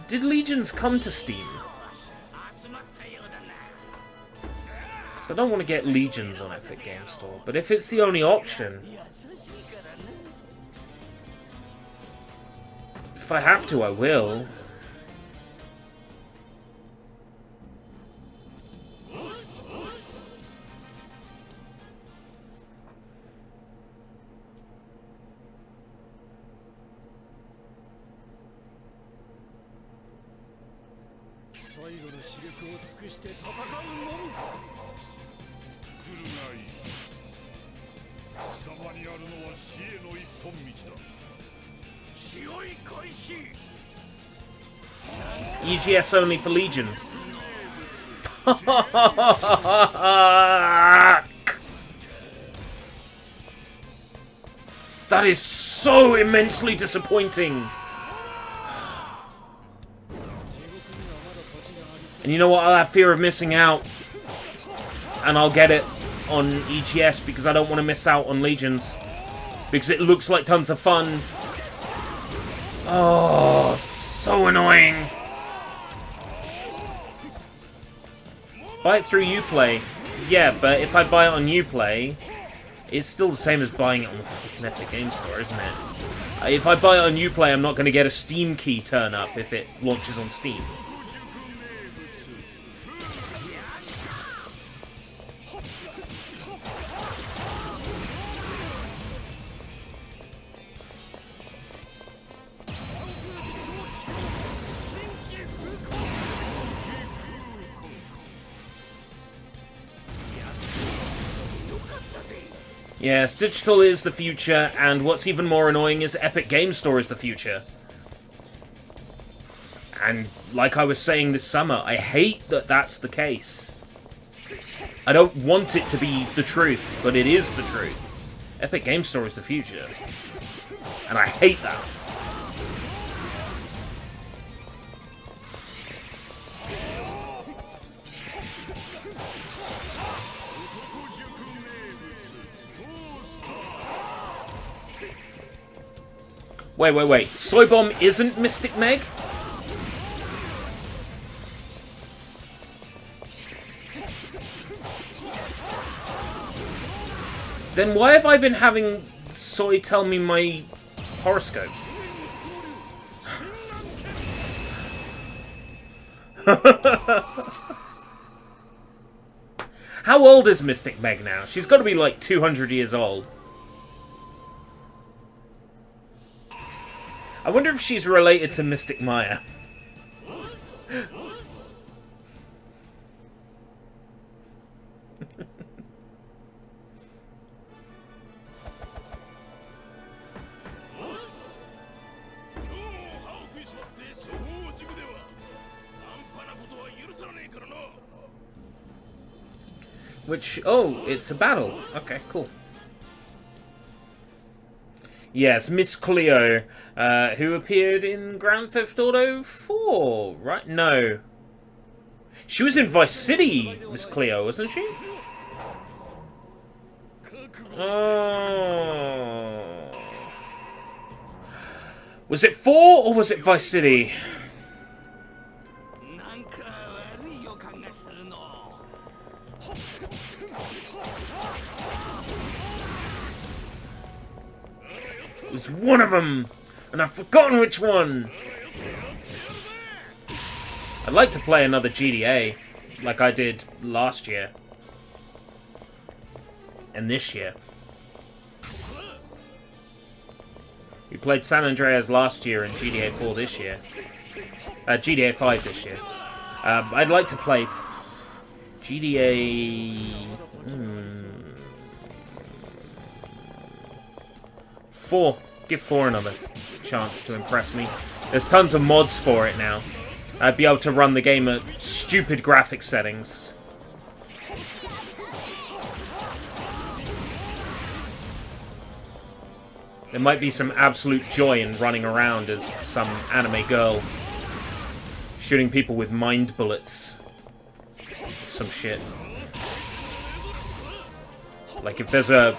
Did Legions come to Steam? So I don't want to get Legions on Epic Games Store, but if it's the only option, if I have to, I will. EGS only for Legions. That is so immensely disappointing. And you know what? I'll have fear of missing out. And I'll get it on EGS because I don't want to miss out on Legions. Because it looks like tons of fun. Oh, so annoying. Buy it through Uplay. Yeah, but if I buy it on Uplay, it's still the same as buying it on the fucking Epic Games Store, isn't it? If I buy it on Uplay, I'm not going to get a Steam key turn up if it launches on Steam. Yes, digital is the future, and what's even more annoying is Epic Game Store is the future. And like I was saying this summer, I hate that that's the case. I don't want it to be the truth, but it is the truth. Epic Game Store is the future. And I hate that. Wait. Soy Bomb isn't Mystic Meg? Then why have I been having Soy tell me my horoscope? How old is Mystic Meg now? She's got to be like 200 years old. I wonder if she's related to Mystic Maya. Which, oh, it's a battle. Okay, cool. Yes, Miss Cleo, who appeared in Grand Theft Auto 4, right? No. She was in Vice City, Miss Cleo, wasn't she? Oh. Was it 4 or was it Vice City? It was one of them, and I've forgotten which one. I'd like to play another GDA, like I did last year. And this year. We played San Andreas last year and GDA 4 this year. GDA 5 this year. I'd like to play GDA... 4. Give 4 another chance to impress me. There's tons of mods for it now. I'd be able to run the game at stupid graphics settings. There might be some absolute joy in running around as some anime girl shooting people with mind bullets. Some shit. Like if there's a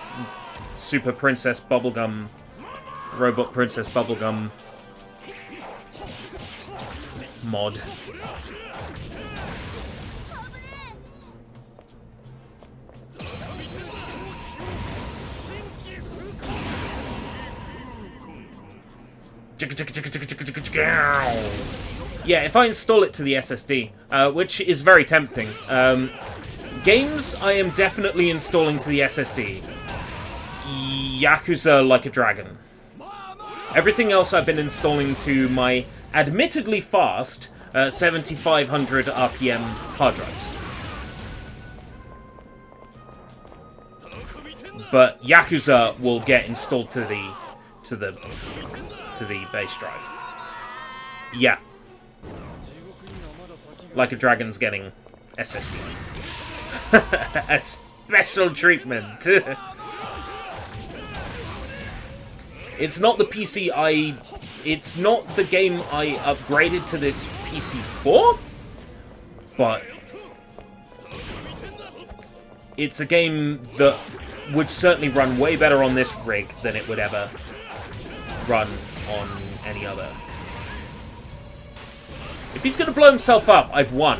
Super Princess Bubblegum, Robot Princess Bubblegum mod. Yeah, if I install it to the SSD, which is very tempting. Games I am definitely installing to the SSD. Yakuza Like a Dragon. Everything else I've been installing to my admittedly fast 7500 RPM hard drives. But Yakuza will get installed to the base drive. Yeah. Like a Dragon's getting SSD. A special treatment. It's not the PC it's not the game I upgraded to this PC for, but it's a game that would certainly run way better on this rig than it would ever run on any other. If he's going to blow himself up, I've won.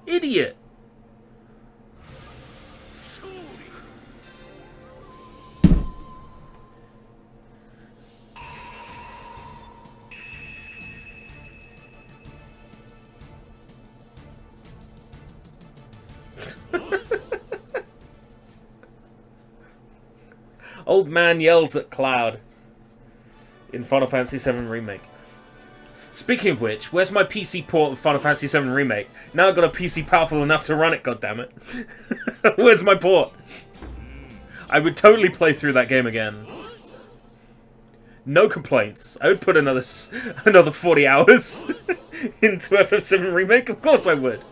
Idiot. Old man yells at Cloud in Final Fantasy VII Remake. Speaking of which, where's my PC port of Final Fantasy VII Remake? Now I've got a PC powerful enough to run it, goddammit. Where's my port? I would totally play through that game again. No complaints. I would put another 40 hours into FF7 Remake. Of course I would.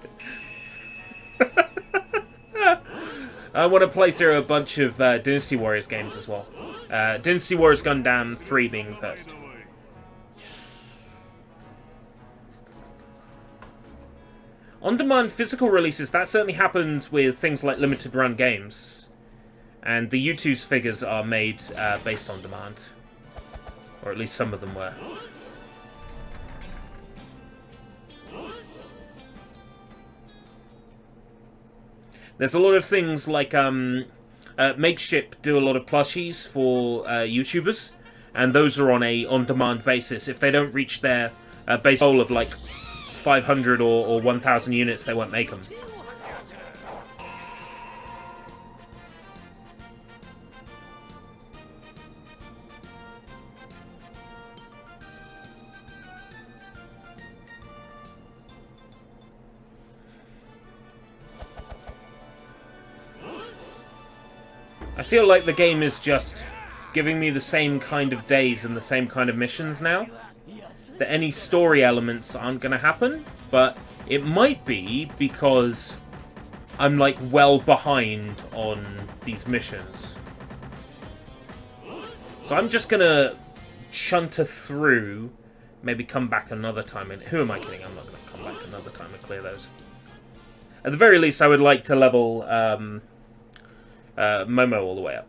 I want to play through a bunch of Dynasty Warriors games as well. Dynasty Warriors Gundam 3 being the first. On-demand physical releases, that certainly happens with things like limited run games. And the U2's figures are made based on demand. Or at least some of them were. There's a lot of things like Makeship do a lot of plushies for YouTubers, and those are on a on-demand basis. If they don't reach their base goal of like 500 or 1,000 units, they won't make them. I feel like the game is just giving me the same kind of days and the same kind of missions now. That any story elements aren't going to happen, but it might be because I'm like well behind on these missions. So I'm just going to chunter through, maybe come back another time. And who am I kidding? I'm not going to come back another time and clear those. At the very least, I would like to level Momo all the way up.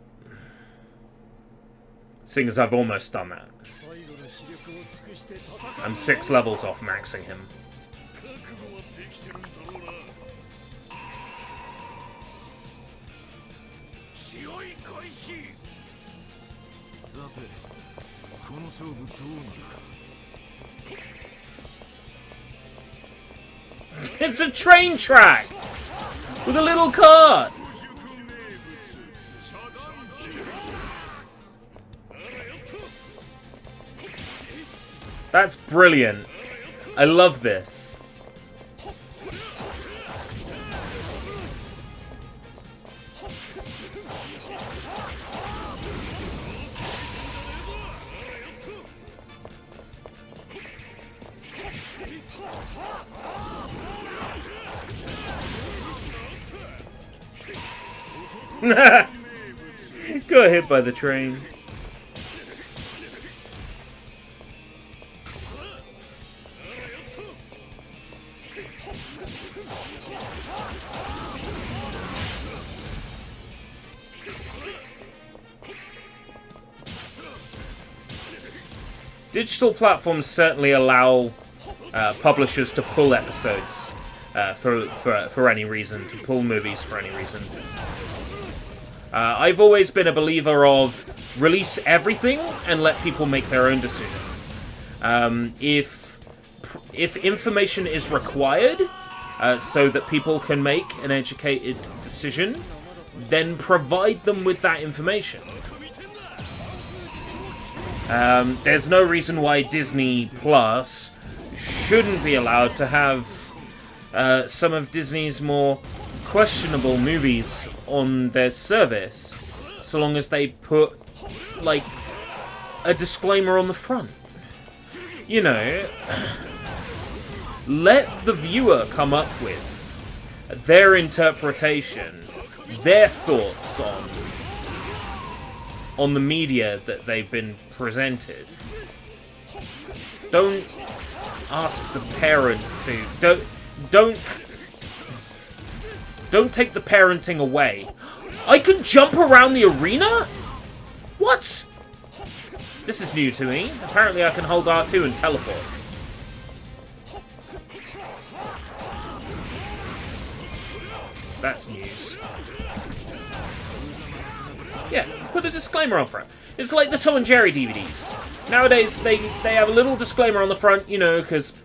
Seeing as I've almost done that. I'm 6 levels off maxing him. It's a train track! With a little cart! That's brilliant. I love this. Got hit by the train. Digital platforms certainly allow publishers to pull episodes for any reason, to pull movies for any reason. I've always been a believer of release everything and let people make their own decision. If information is required so that people can make an educated decision, then provide them with that information. There's no reason why Disney Plus shouldn't be allowed to have some of Disney's more questionable movies on their service, so long as they put, like, a disclaimer on the front. You know, let the viewer come up with their interpretation, their thoughts on the media that they've been presented. Don't ask the parent to... Don't take the parenting away. I can jump around the arena? What? This is new to me. Apparently I can hold R2 and teleport. That's news. Yeah, put a disclaimer on front. It's like the Tom and Jerry DVDs. Nowadays, they have a little disclaimer on the front, you know, because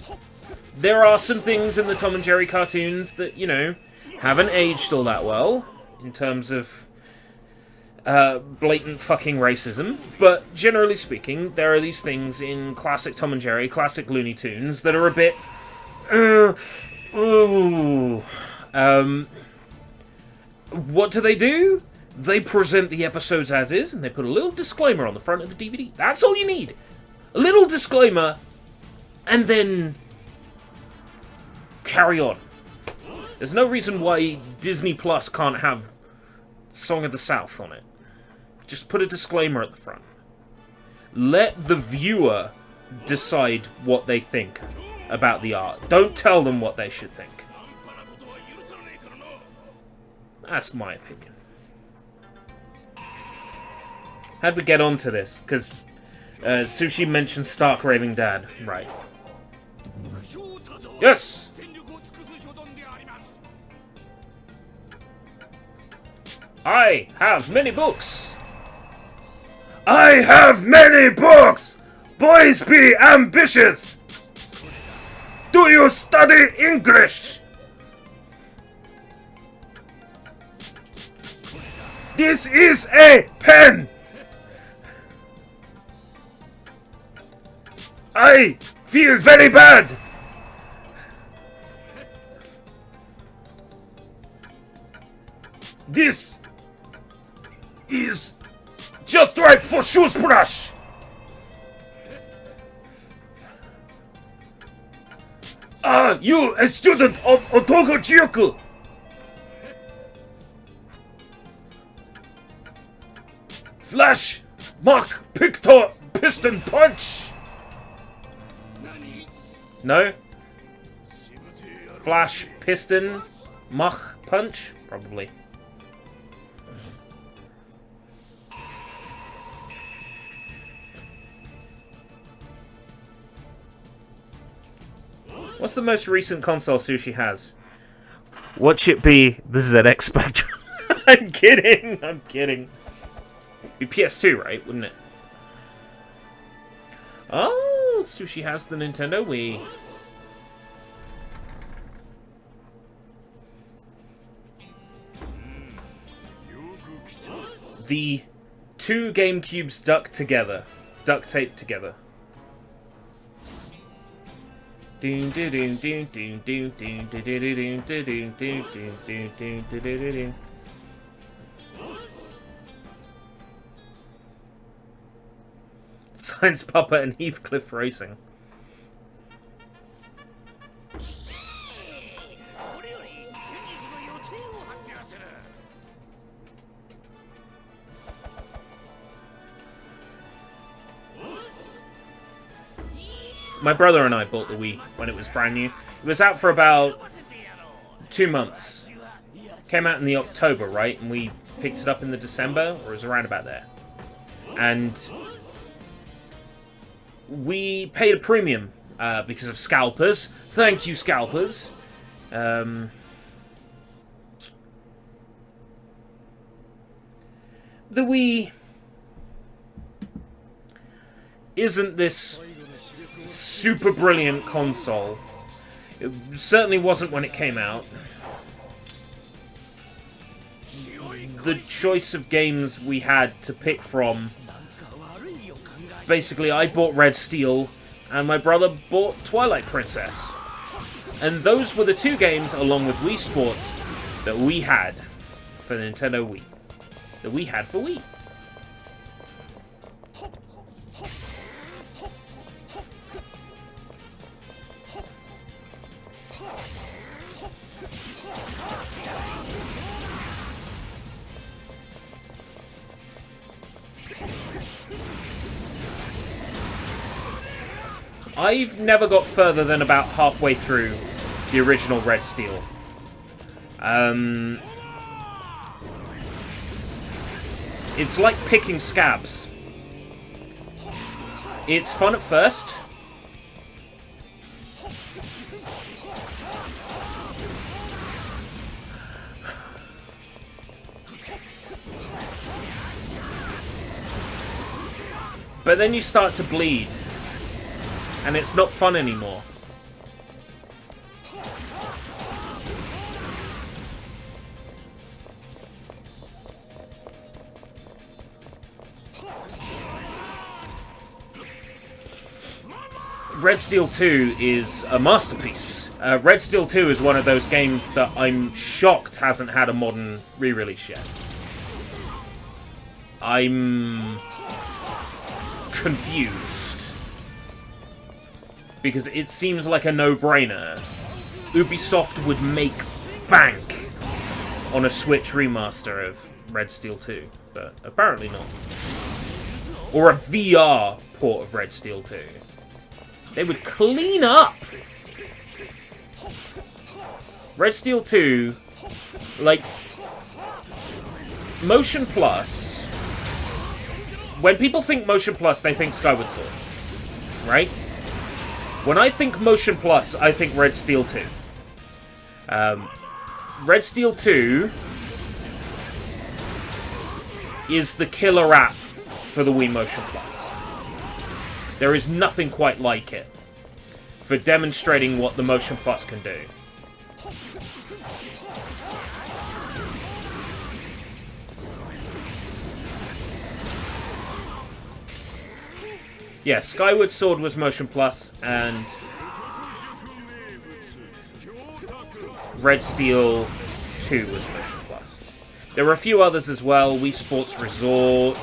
there are some things in the Tom and Jerry cartoons that, you know, haven't aged all that well in terms of blatant fucking racism, but generally speaking, there are these things in classic Tom and Jerry, classic Looney Tunes, that are a bit... what do? They present the episodes as is, and they put a little disclaimer on the front of the DVD. That's all you need. A little disclaimer, and then carry on. There's no reason why Disney Plus can't have Song of the South on it. Just put a disclaimer at the front. Let the viewer decide what they think about the art. Don't tell them what they should think. That's my opinion. How'd we get onto this? Because Sushi mentioned Stark Raving Dad. Right. Yes! I have many books! I have many books! Boys be ambitious! Do you study English? This is a pen! I feel very bad! This is just right for shoes brush! Are you a student of Otokojuku? Flash, Mach, Pictor, Piston Punch! No? Flash, Piston, Mach, Punch? Probably. What's the most recent console Sushi has? What should it be? This is an X Spectrum. I'm kidding. I'm kidding. It'd be PS2, right? Wouldn't it? Oh, Sushi has the Nintendo Wii. The two GameCubes duct taped together. Science Papa and Heathcliff Racing. My brother and I bought the Wii when it was brand new. It was out for about 2 months. Came out in the October, right? And we picked it up in the December, or it was around about there. And we paid a premium because of scalpers. Thank you, scalpers. The Wii isn't this super brilliant console. It certainly wasn't when it came out. The choice of games we had to pick from... Basically, I bought Red Steel, and my brother bought Twilight Princess. And those were the two games, along with Wii Sports, that we had for the Nintendo Wii. That we had for Wii. I've never got further than about halfway through the original Red Steel. It's like picking scabs. It's fun at first. But then you start to bleed. And it's not fun anymore. Red Steel 2 is a masterpiece. Red Steel 2 is one of those games that I'm shocked hasn't had a modern re-release yet. I'm confused. Because it seems like a no-brainer. Ubisoft would make bank on a Switch remaster of Red Steel 2, but apparently not. Or a VR port of Red Steel 2. They would clean up! Red Steel 2, like, Motion Plus, when people think Motion Plus, they think Skyward Sword, right? When I think Motion Plus, I think Red Steel 2. Red Steel 2 is the killer app for the Wii Motion Plus. There is nothing quite like it for demonstrating what the Motion Plus can do. Yeah, Skyward Sword was Motion Plus, and Red Steel 2 was Motion Plus. There were a few others as well. Wii Sports Resort.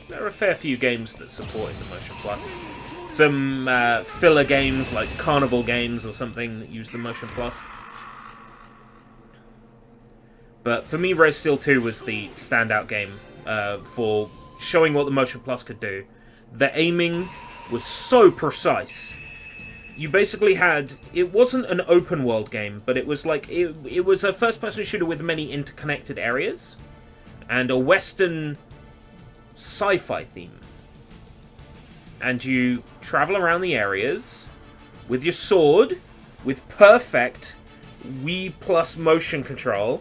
There are a fair few games that supported the Motion Plus. Some filler games like Carnival games or something that use the Motion Plus. But for me, Red Steel 2 was the standout game for showing what the Motion Plus could do. The aiming was so precise. You basically had... It wasn't an open world game, but it was like... It was a first-person shooter with many interconnected areas. And a Western sci-fi theme. And you travel around the areas with your sword, with perfect Wii Plus motion control.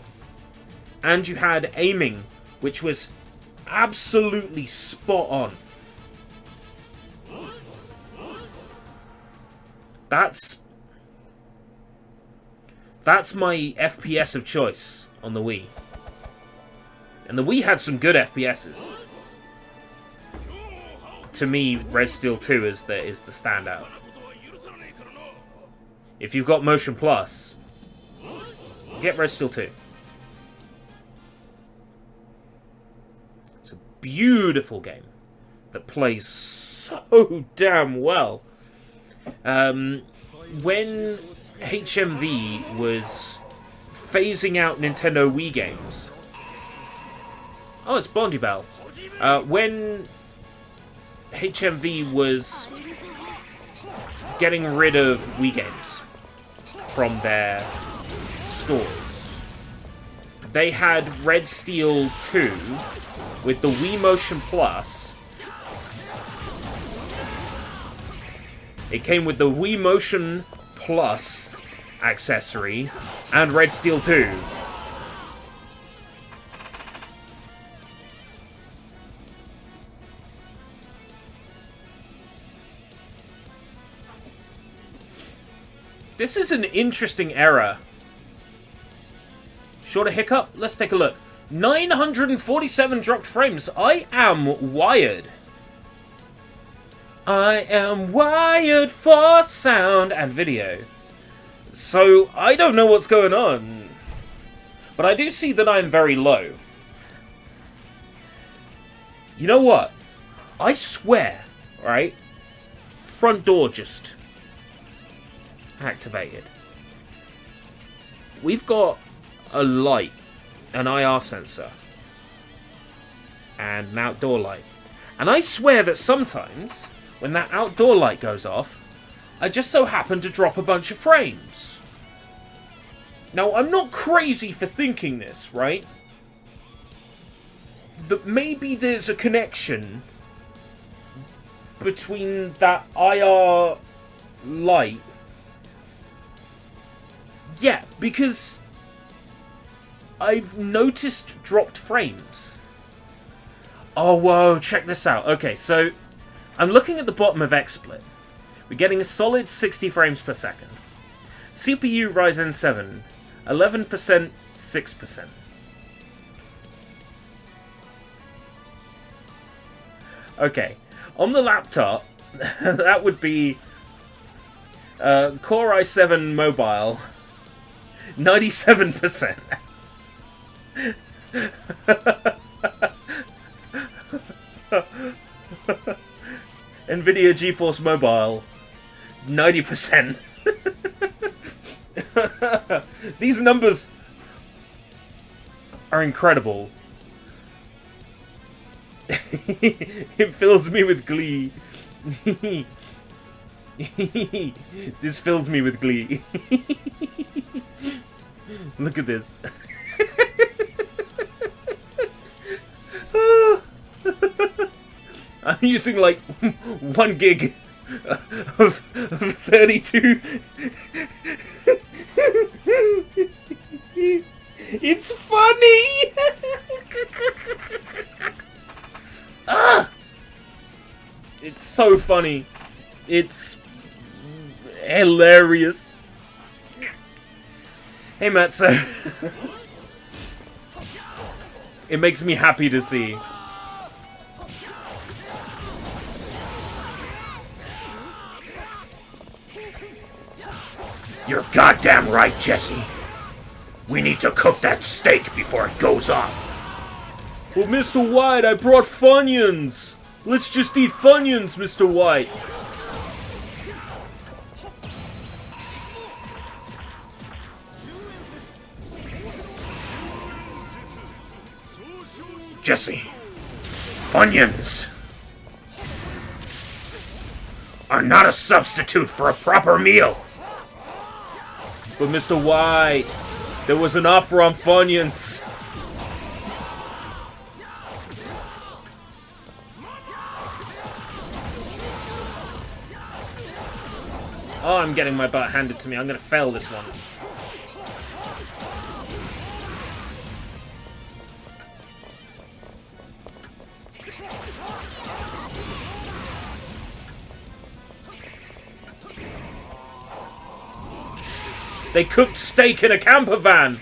And you had aiming, which was absolutely spot on. That's my FPS of choice on the Wii. And the Wii had some good FPSs. To me, Red Steel 2 is the standout. If you've got Motion Plus, get Red Steel 2. It's a beautiful game that plays so damn well. When HMV was phasing out Nintendo Wii games... Oh, it's Blondie Bell. When HMV was getting rid of Wii games from their stores, they had Red Steel 2 with the Wii Motion Plus. It came with the Wii Motion Plus accessory and Red Steel 2. This is an interesting era. Short a hiccup? Let's take a look. 947 dropped frames. I am wired. I am wired for sound and video. So, I don't know what's going on. But I do see that I'm very low. You know what? I swear, right? Front door just activated. We've got a light, an IR sensor, and an outdoor light. And I swear that sometimes, when that outdoor light goes off, I just so happen to drop a bunch of frames. Now, I'm not crazy for thinking this, right? That maybe there's a connection between that IR light. Yeah, because I've noticed dropped frames. Oh, whoa, check this out. Okay, so I'm looking at the bottom of XSplit. We're getting a solid 60 frames per second. CPU Ryzen 7, 11%, 6%. Okay. On the laptop, that would be Core i7 Mobile, 97%. NVIDIA GeForce Mobile, 90%. These numbers are incredible. It fills me with glee. This fills me with glee. Look at this. I'm using like 1 gig of 32. It's funny. It's so funny. It's hilarious. Hey, Matzo. It makes me happy to see. You're goddamn right, Jesse. We need to cook that steak before it goes off. Well, Mr. White, I brought Funyuns. Let's just eat Funyuns, Mr. White. Jesse, Funyuns are not a substitute for a proper meal. But Mr. White, there was an offer on Funyuns. Oh, I'm getting my butt handed to me. I'm gonna fail this one. They cooked steak in a camper van.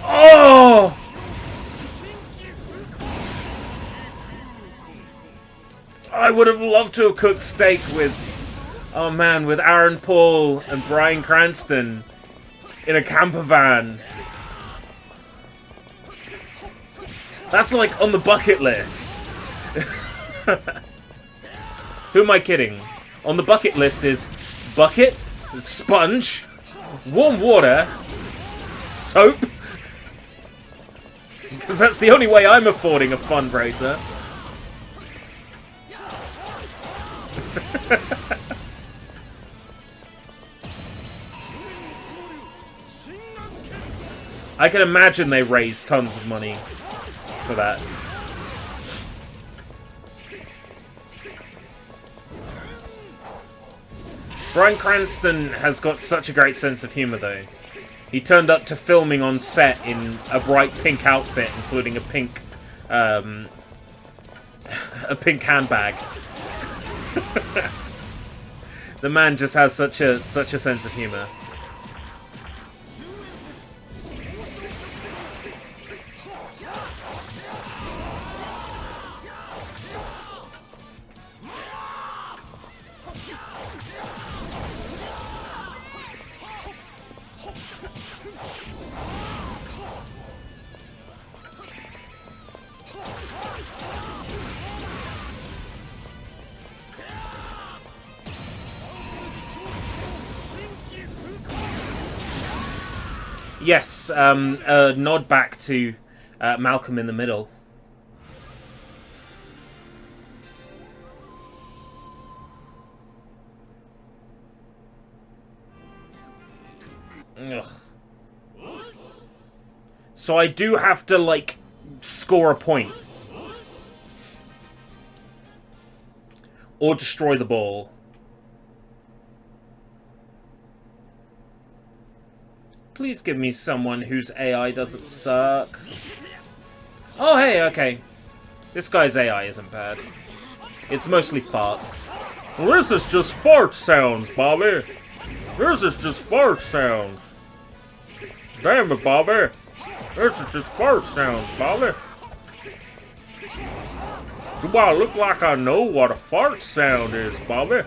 Oh! I would have loved to have cooked steak with, oh man, with Aaron Paul and Bryan Cranston in a camper van. That's like on the bucket list. Who am I kidding? On the bucket list is bucket, sponge, warm water, soap, because that's the only way I'm affording a fundraiser. I can imagine they raised tons of money for that. Bryan Cranston has got such a great sense of humor, though. He turned up to filming on set in a bright pink outfit, including a pink handbag. The man just has such a sense of humor. Yes, a nod back to Malcolm in the Middle. Ugh. So I do have to, like, score a point. Or destroy the ball. Please give me someone whose AI doesn't suck. Oh, hey, okay. This guy's AI isn't bad. It's mostly farts. Well, this is just fart sounds, Bobby. This is just fart sounds. Damn it, Bobby. This is just fart sounds, Bobby. Well, look like I know what a fart sound is, Bobby.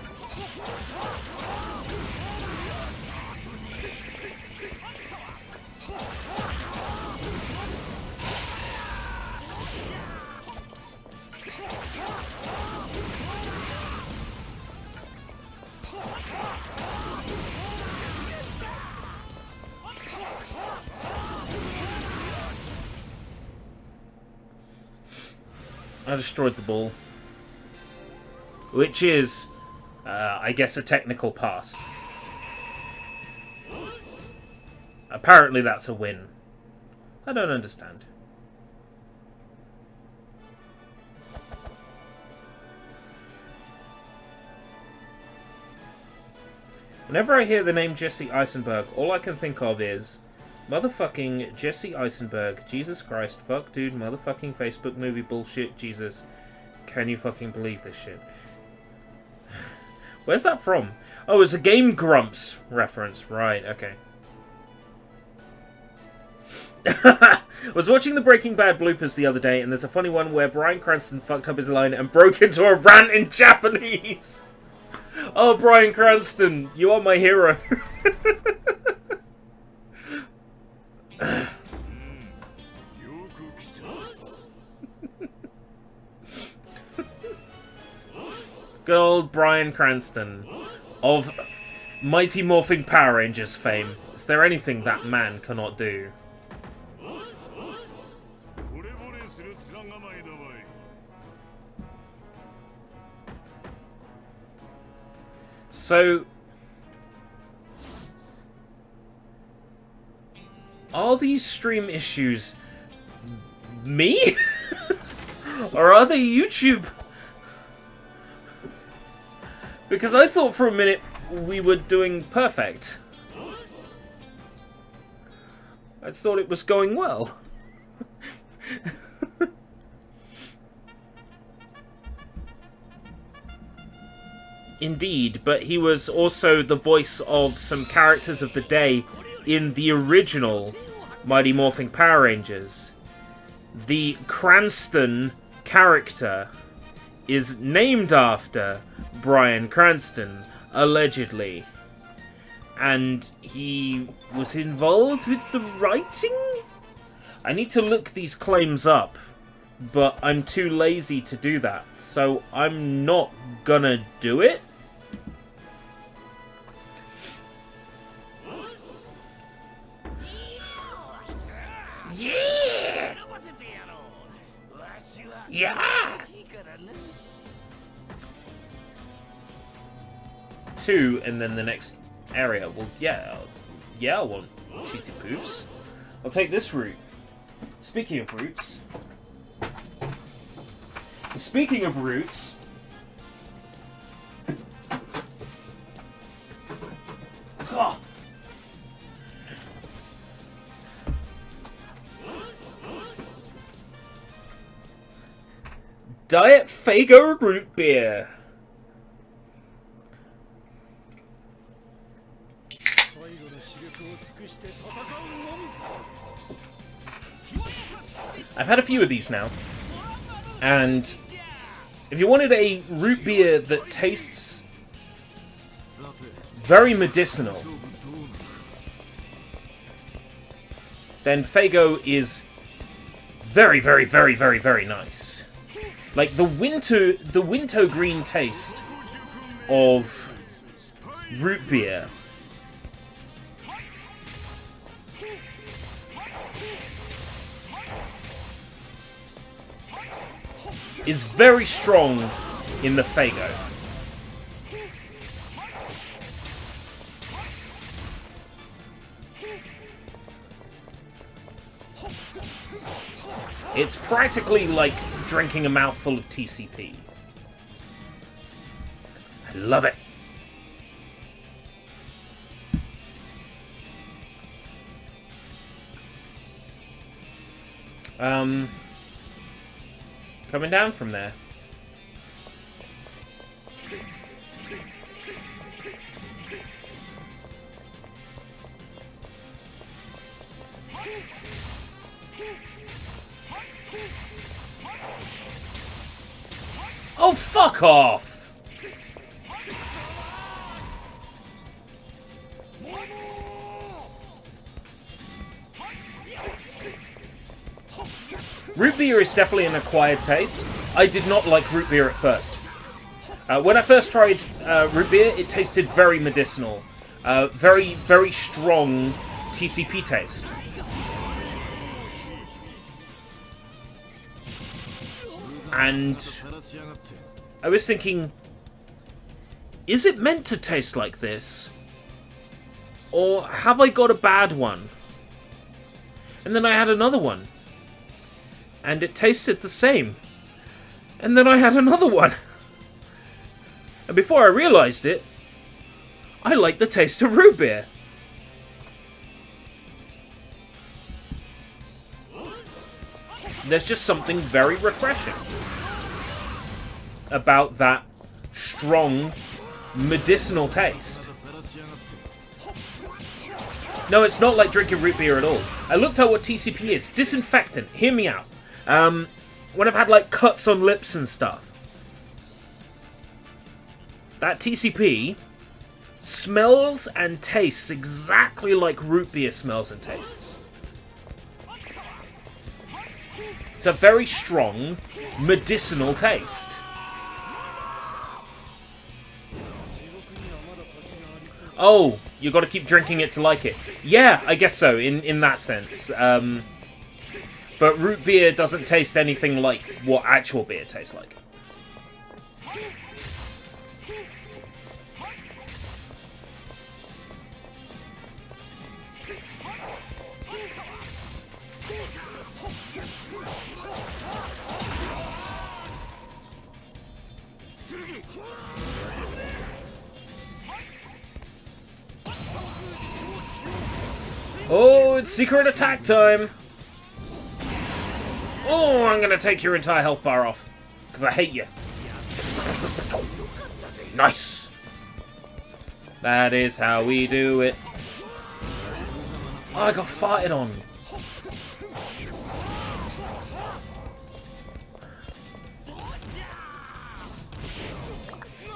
I destroyed the ball. Which is, I guess, a technical pass. Apparently that's a win. I don't understand. Whenever I hear the name Jesse Eisenberg, all I can think of is motherfucking Jesse Eisenberg, Jesus Christ, fuck dude, motherfucking Facebook movie bullshit, Jesus. Can you fucking believe this shit? Where's that from? Oh, it's a Game Grumps reference. Right, okay. I was watching the Breaking Bad bloopers the other day, and there's a funny one where Bryan Cranston fucked up his line and broke into a rant in Japanese. Oh, Bryan Cranston, you are my hero. Good old Bryan Cranston of Mighty Morphin Power Rangers fame. Is there anything that man cannot do? So, are these stream issues me? Or are they YouTube? Because I thought for a minute we were doing perfect. I thought it was going well. Indeed, but he was also the voice of some characters of the day in the original Mighty Morphin Power Rangers. The Cranston character is named after Bryan Cranston, allegedly. And he was involved with the writing? I need to look these claims up, but I'm too lazy to do that, so I'm not gonna do it. Yeah! Yeah! 2 and then the next area. Well, yeah, I want cheesy poofs. I'll take this route. Speaking of routes, God. Diet Faygo root beer. I've had a few of these now, and if you wanted a root beer that tastes very medicinal, then Faygo is very, very, very, very, very nice. Like the winter green taste of root beer is very strong in the Faygo. It's practically like drinking a mouthful of TCP. I love it. Coming down from there. Fuck off! Root beer is definitely an acquired taste. I did not like root beer at first. When I first tried root beer, it tasted very medicinal. Very, very strong TCP taste. And I was thinking, is it meant to taste like this? Or have I got a bad one? And then I had another one. And it tasted the same. And then I had another one. And before I realized it, I liked the taste of root beer. There's just something very refreshing about that strong medicinal taste. No, it's not like drinking root beer at all. I looked at what TCP is. Disinfectant. Hear me out. When I've had like cuts on lips and stuff, that TCP smells and tastes exactly like root beer smells and tastes. It's a very strong medicinal taste. Oh, you got to keep drinking it to like it. Yeah, I guess so, in that sense. But root beer doesn't taste anything like what actual beer tastes like. Oh, it's secret attack time! Oh, I'm gonna take your entire health bar off. Because I hate you. Nice! That is how we do it. Oh, I got farted on.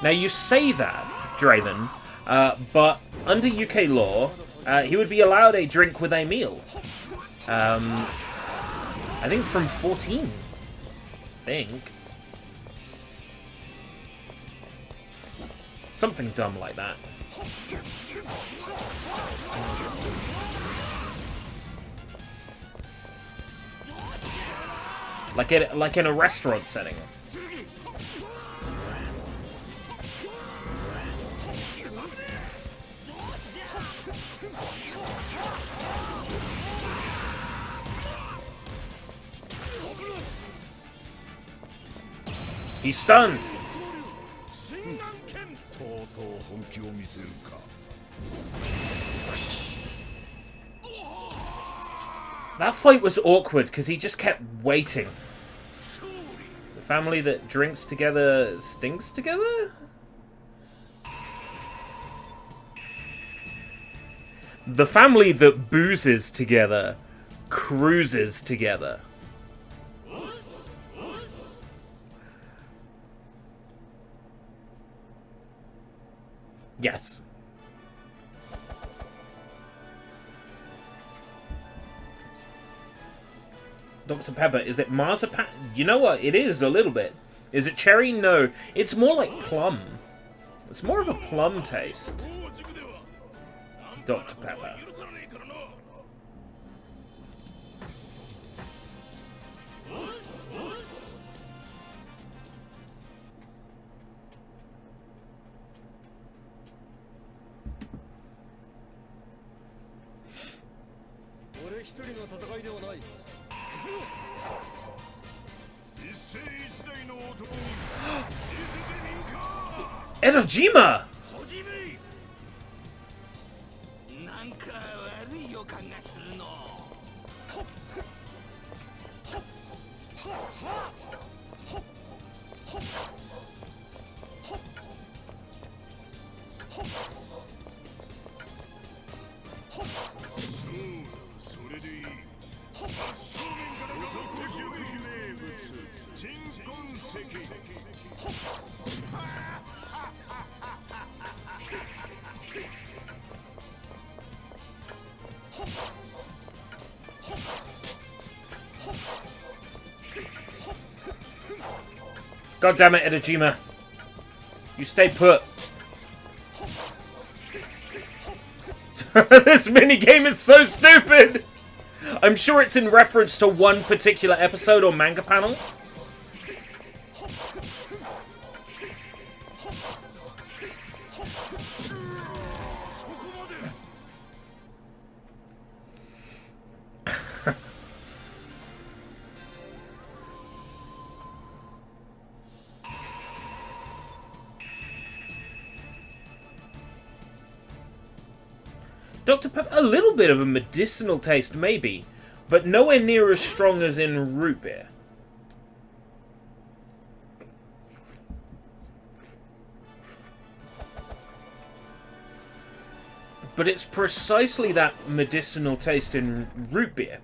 Now, you say that, Draven, but under UK law, he would be allowed a drink with a meal. I think from 14. I think. Something dumb like that. Like in a restaurant setting. He's stunned. That fight was awkward because he just kept waiting. The family that drinks together stinks together? The family that boozes together cruises together. Yes. Dr. Pepper, is it marzipan? You know what? It is a little bit. Is it cherry? No. It's more like plum. It's more of a plum taste. Dr. Pepper. Erojima! God damn it, Edajima. You stay put. This minigame is so stupid! I'm sure it's in reference to one particular episode or manga panel. Dr. Pepper, a little bit of a medicinal taste, maybe, but nowhere near as strong as in root beer. But it's precisely that medicinal taste in root beer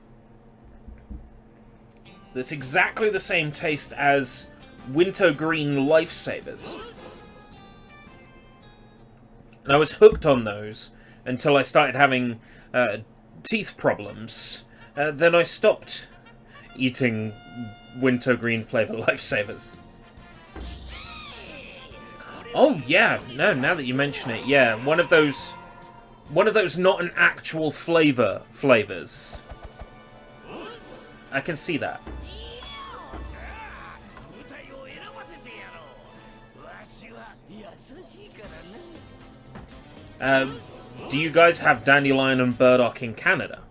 that's exactly the same taste as wintergreen lifesavers. And I was hooked on those until I started having teeth problems. Then I stopped eating wintergreen flavor lifesavers. Oh yeah, no, now that you mention it, yeah, one of those not an actual flavors. I can see that. Do you guys have dandelion and burdock in Canada?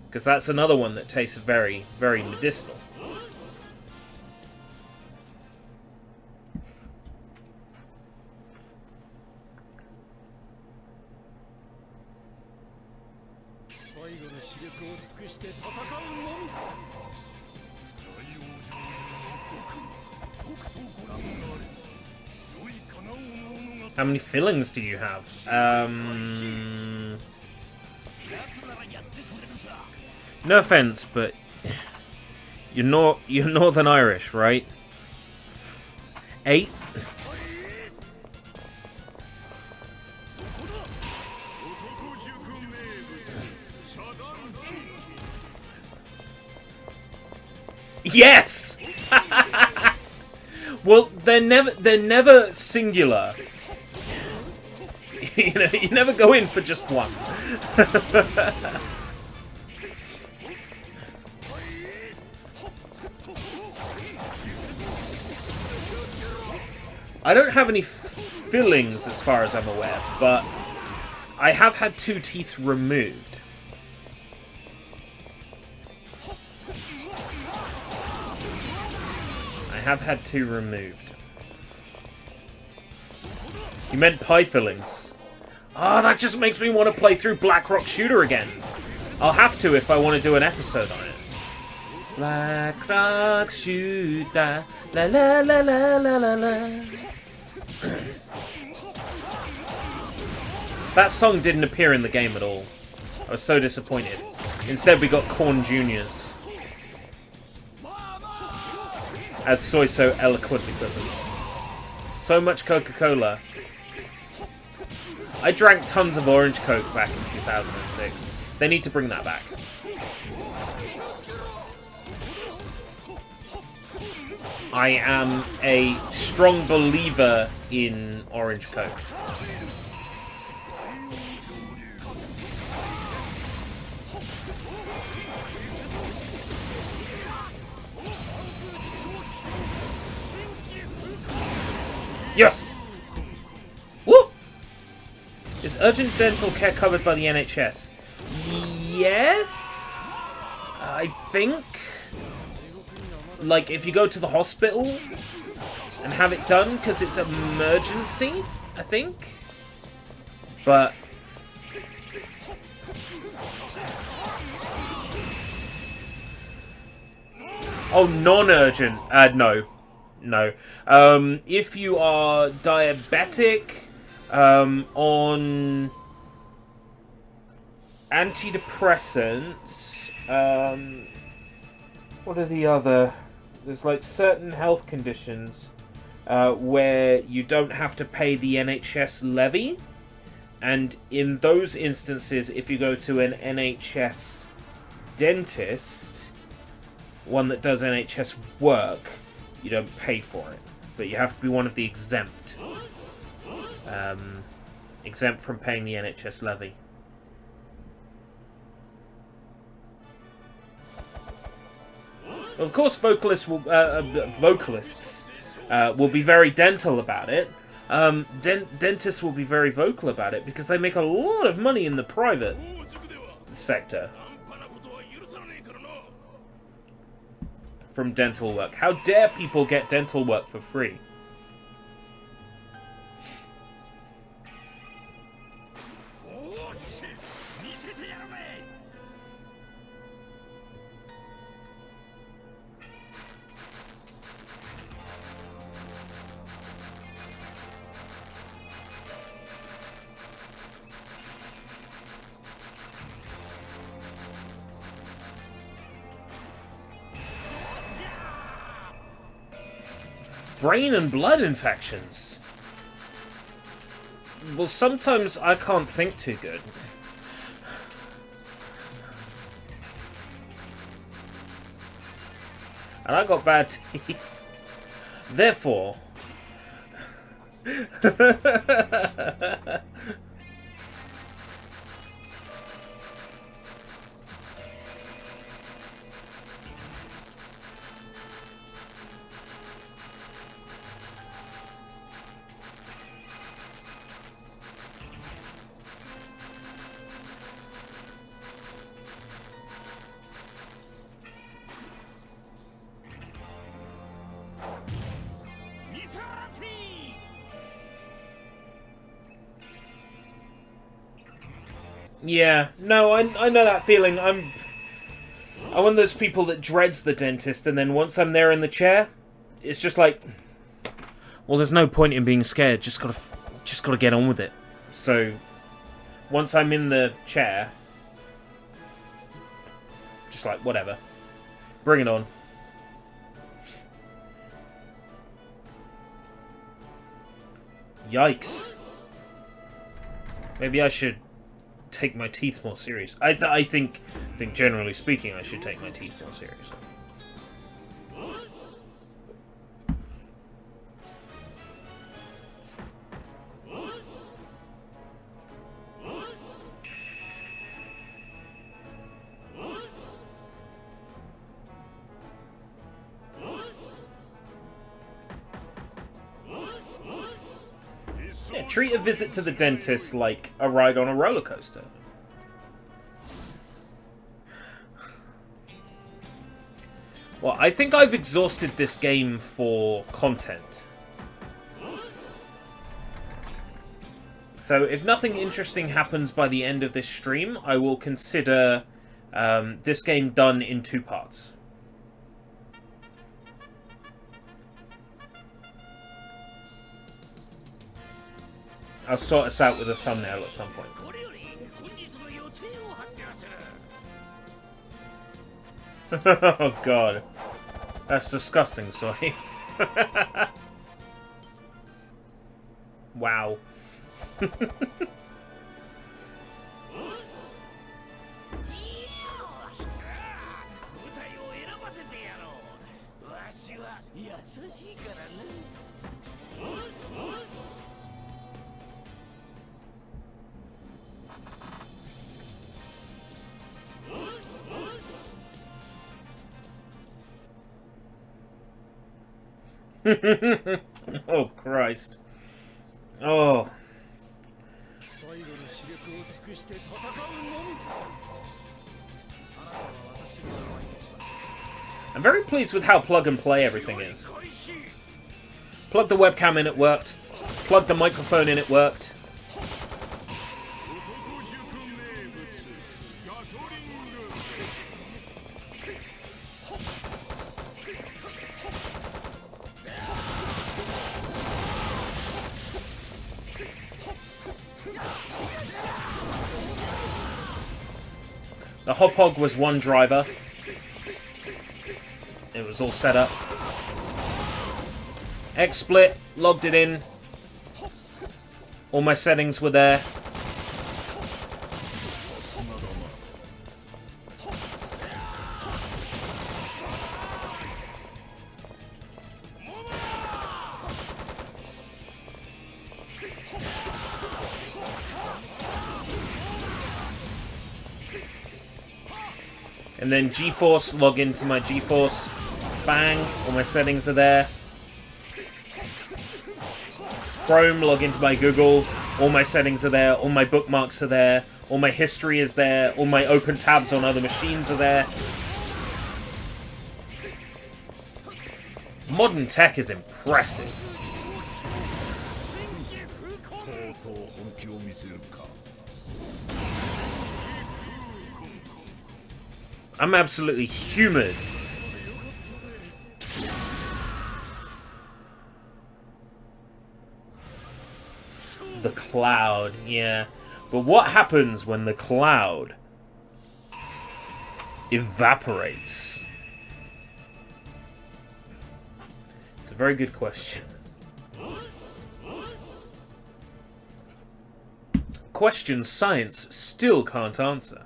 Because that's another one that tastes very, very medicinal. How many fillings do you have? No offense, but you're Northern Irish, right? 8? Yes. Well, they're never singular. You know, you never go in for just one. I don't have any fillings as far as I'm aware, but I have had 2 teeth removed. I have had 2 removed. You meant pie fillings. Ah, that just makes me want to play through Black Rock Shooter again. I'll have to if I want to do an episode on it. Black Rock Shooter, la la la la la la la. That song didn't appear in the game at all. I was so disappointed. Instead, we got Corn Juniors, as Soy so eloquently put them. So much Coca-Cola. I drank tons of Orange Coke back in 2006. They need to bring that back. I am a strong believer in Orange Coke. Yes! Woo! Is urgent dental care covered by the NHS? Yes? I think. Like, if you go to the hospital and have it done because it's an emergency, I think. But oh, non-urgent. No. No. If you are diabetic, on antidepressants, what are the other? There's like certain health conditions where you don't have to pay the NHS levy, and in those instances, if you go to an NHS dentist, one that does NHS work, you don't pay for it. But you have to be one of the exempt. Exempt from paying the NHS levy. Well, of course, vocalists will be very dental about it. Dentists will be very vocal about it because they make a lot of money in the private sector from dental work. How dare people get dental work for free? Brain and blood infections. Well, sometimes I can't think too good. And I got bad teeth. Therefore... Yeah, no, I know that feeling. I'm one of those people that dreads the dentist, and then once I'm there in the chair, it's just like, well, there's no point in being scared. Just gotta get on with it. So, once I'm in the chair, just like whatever, bring it on. Yikes! Maybe I should take my teeth more serious. I think generally speaking, I should take my teeth more seriously. Yeah, treat a visit to the dentist like a ride on a roller coaster. Well, I think I've exhausted this game for content. So if nothing interesting happens by the end of this stream, I will consider this game done in 2 parts. I'll sort us out with a thumbnail at some point. Oh god. That's disgusting, Soy. Wow. Oh, Christ. Oh. I'm very pleased with how plug and play everything is. Plug the webcam in, it worked. Plug the microphone in, it worked. The hop hog was one driver. It was all set up. XSplit, logged it in. All my settings were there. And then GeForce, log into my GeForce. Bang, all my settings are there. Chrome, log into my Google. All my settings are there. All my bookmarks are there. All my history is there. All my open tabs on other machines are there. Modern tech is impressive. I'm absolutely humid. The cloud, yeah. But what happens when the cloud evaporates? It's a very good question. Question science still can't answer.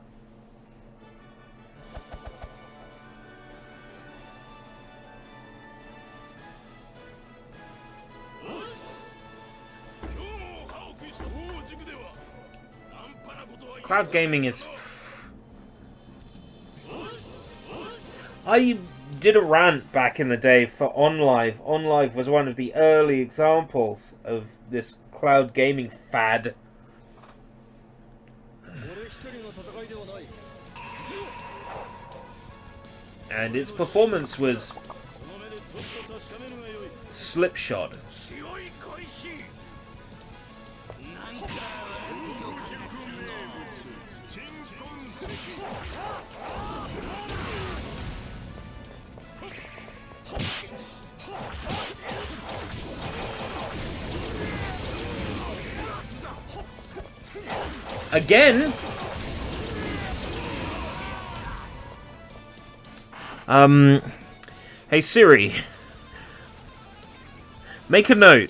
Cloud gaming is... I did a rant back in the day for OnLive. OnLive was one of the early examples of this cloud gaming fad. And its performance was slipshod. Again? Hey Siri. Make a note.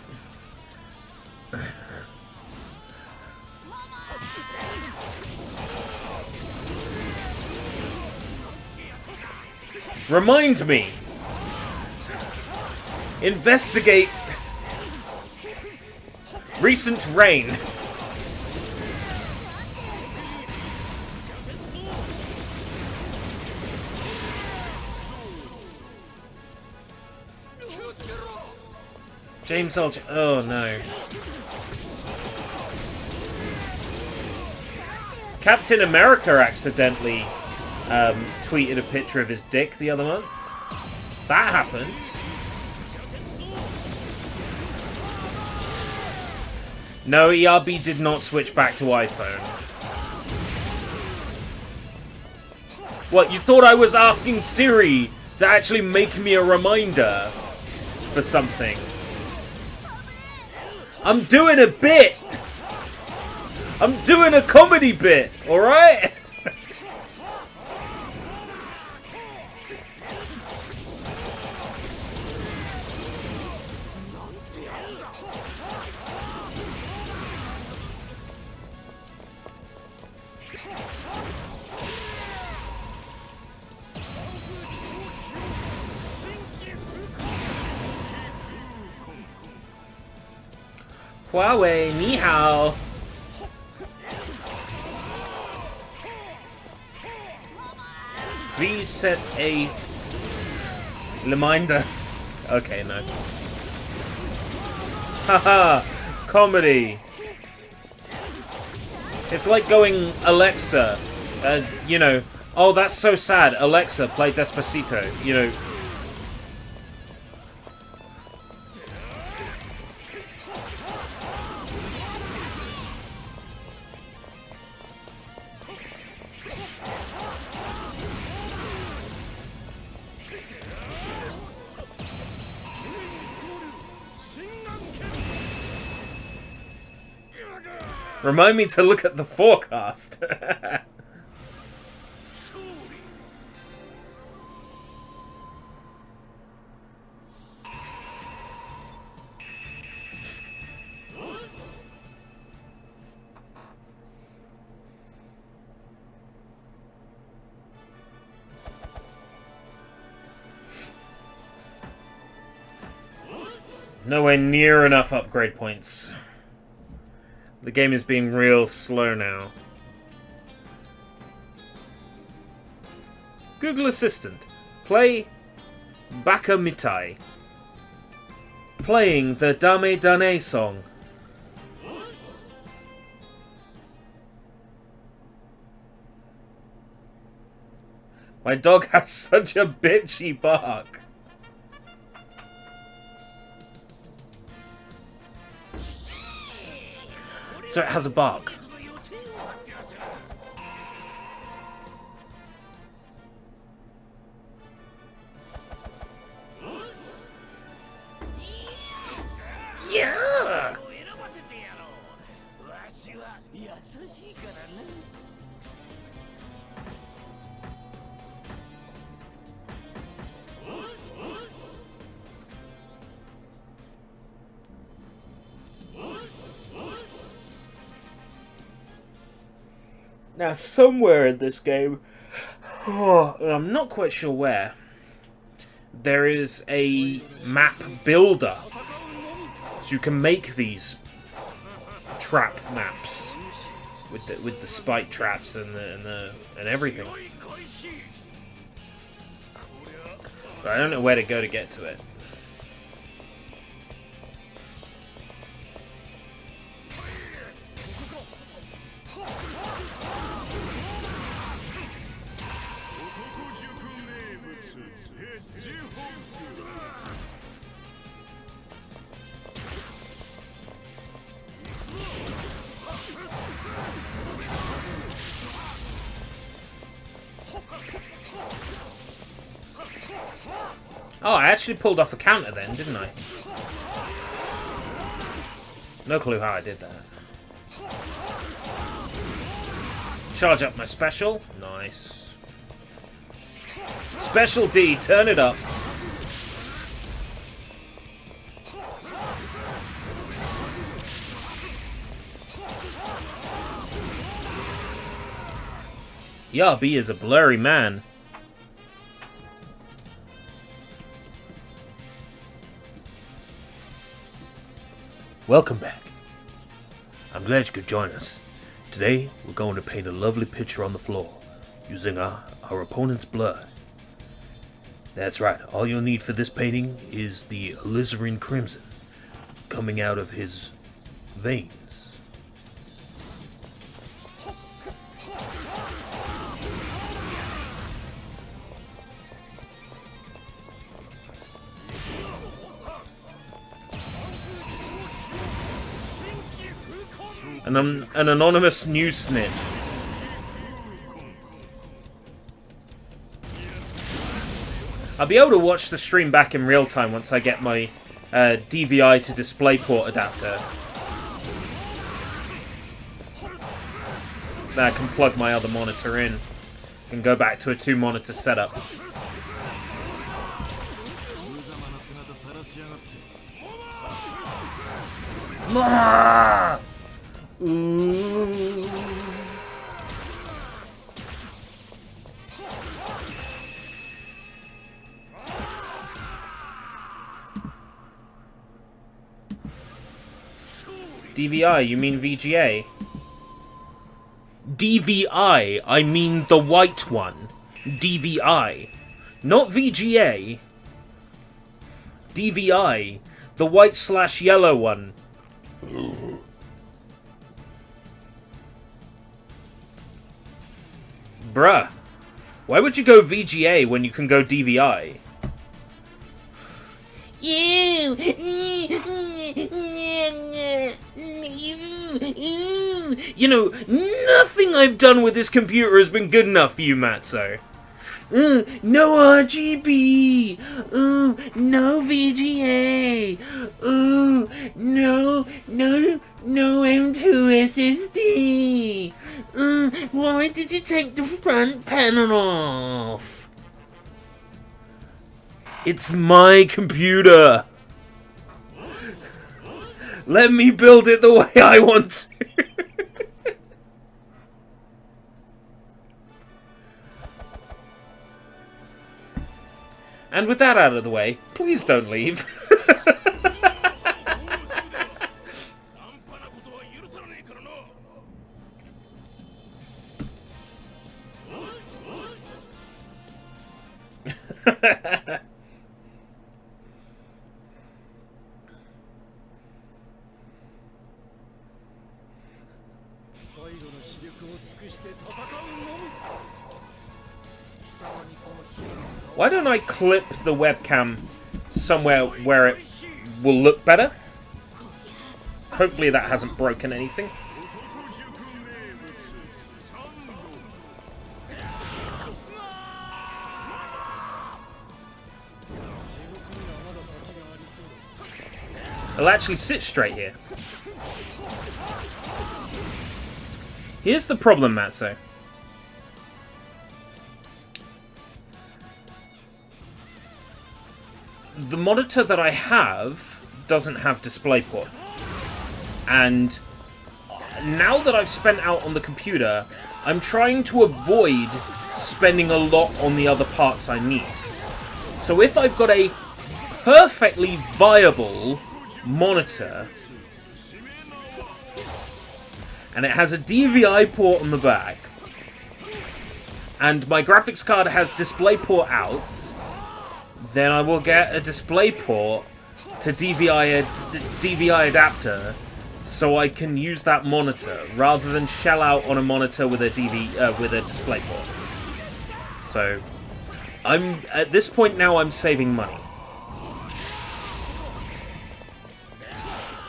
Remind me. Investigate recent rain. James L. Oh no. Captain America accidentally tweeted a picture of his dick the other month. That happened. No, ERB did not switch back to iPhone. What, you thought I was asking Siri to actually make me a reminder for something? I'm doing a bit! I'm doing a comedy bit, alright? Huawei, ni hao. Please set a reminder. Okay, no. Haha, comedy. It's like going, Alexa, you know, oh, that's so sad. Alexa, play Despacito. You know. Remind me to look at the forecast. Nowhere near enough upgrade points. The game is being real slow now. Google Assistant, play Baka Mitai. Playing the Dame Dane song. My dog has such a bitchy bark. So it has a bark. Yeah! Now, somewhere in this game, and I'm not quite sure where, there is a map builder. So you can make these trap maps with the spike traps and everything. But I don't know where to go to get to it. Oh, I actually pulled off a counter then, didn't I? No clue how I did that. Charge up my special. Nice. Special D, turn it up. Yabi is a blurry man. Welcome back. I'm glad you could join us. Today, we're going to paint a lovely picture on the floor, using our opponent's blood. That's right, all you'll need for this painting is the alizarin crimson coming out of his veins. An anonymous news snitch. I'll be able to watch the stream back in real time once I get my DVI to DisplayPort adapter. Then I can plug my other monitor in and go back to a 2-monitor setup. Ooh. DVI, you mean VGA? DVI, I mean the white one. DVI. Not VGA. DVI, the white/yellow one. Bruh, why would you go VGA when you can go DVI? You know, nothing I've done with this computer has been good enough for you, Matzo. No RGB. No VGA. No M2 SSD. Why did you take the front panel off? It's my computer. Let me build it the way I want to. And with that out of the way, please don't leave. Why don't I clip the webcam somewhere where it will look better? Hopefully that hasn't broken anything. I'll actually sit straight here. Here's the problem, Matzo. The monitor that I have doesn't have DisplayPort. And now that I've spent out on the computer, I'm trying to avoid spending a lot on the other parts I need. So if I've got a perfectly viable monitor, and it has a DVI port on the back, and my graphics card has DisplayPort outs, then I will get a DisplayPort to DVI adapter, so I can use that monitor rather than shell out on a monitor with a DisplayPort. So I'm at this point now. I'm saving money.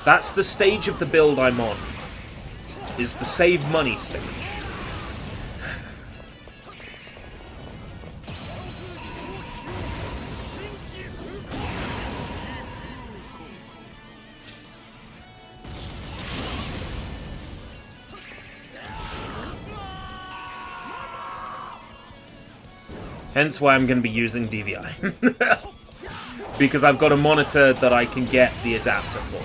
That's the stage of the build I'm on. Is the save money stage. Hence why I'm going to be using DVI. Because I've got a monitor that I can get the adapter for.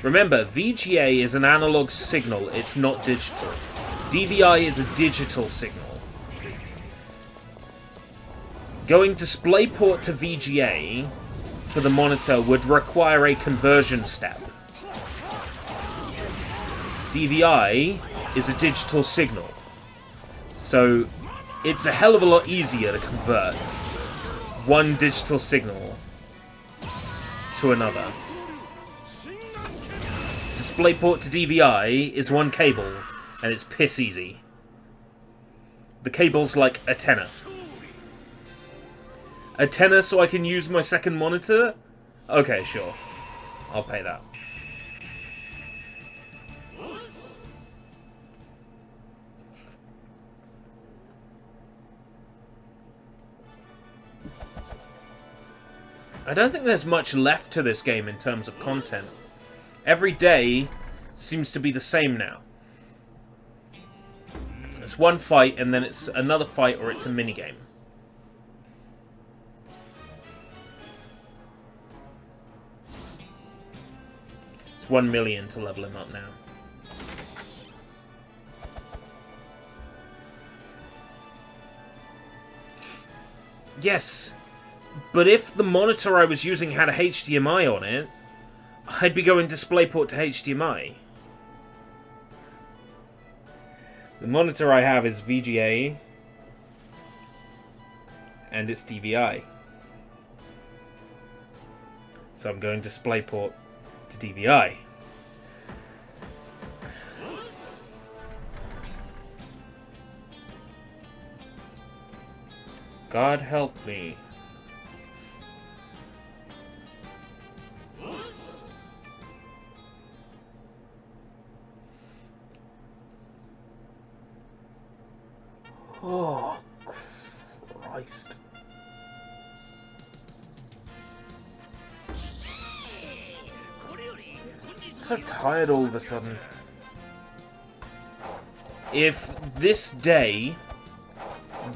Remember, VGA is an analog signal, it's not digital. DVI is a digital signal. Going DisplayPort to VGA for the monitor would require a conversion step. DVI is a digital signal. So it's a hell of a lot easier to convert one digital signal to another. DisplayPort to DVI is one cable, and it's piss easy. The cable's like a tenner. A tenner so I can use my second monitor? Okay, sure. I'll pay that. I don't think there's much left to this game in terms of content. Every day seems to be the same now. It's one fight, and then it's another fight, or it's a minigame. It's 1 million to level him up now. Yes, but if the monitor I was using had a HDMI on it, I'd be going DisplayPort to HDMI. The monitor I have is VGA, and it's DVI. So I'm going DisplayPort to DVI. God help me. Oh, Christ. I'm so tired all of a sudden. If this day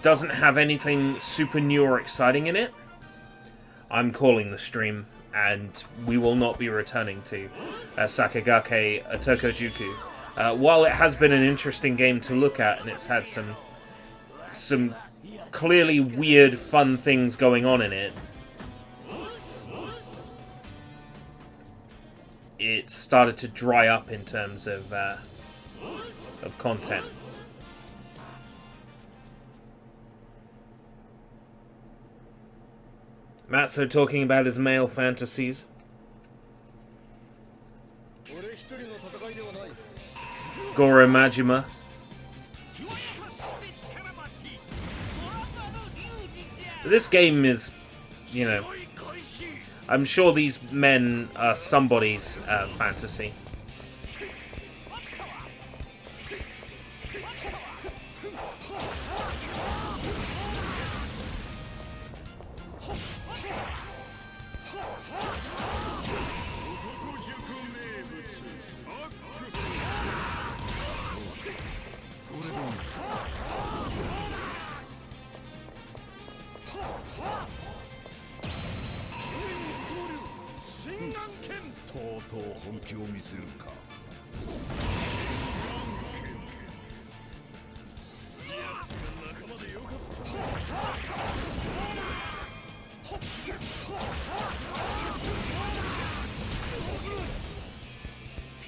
doesn't have anything super new or exciting in it, I'm calling the stream, and we will not be returning to Sakigake Otokojuku. While it has been an interesting game to look at, and it's had some clearly weird, fun things going on in it, it started to dry up in terms of content. Matsu talking about his male fantasies. Goro Majima. This game is, you know, I'm sure these men are somebody's fantasy.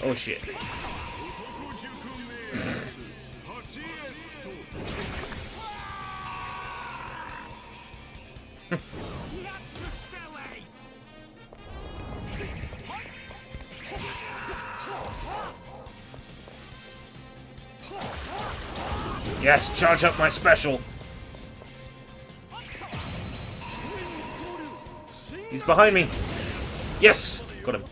Oh shit. Yes, charge up my special. He's behind me. Yes, got him.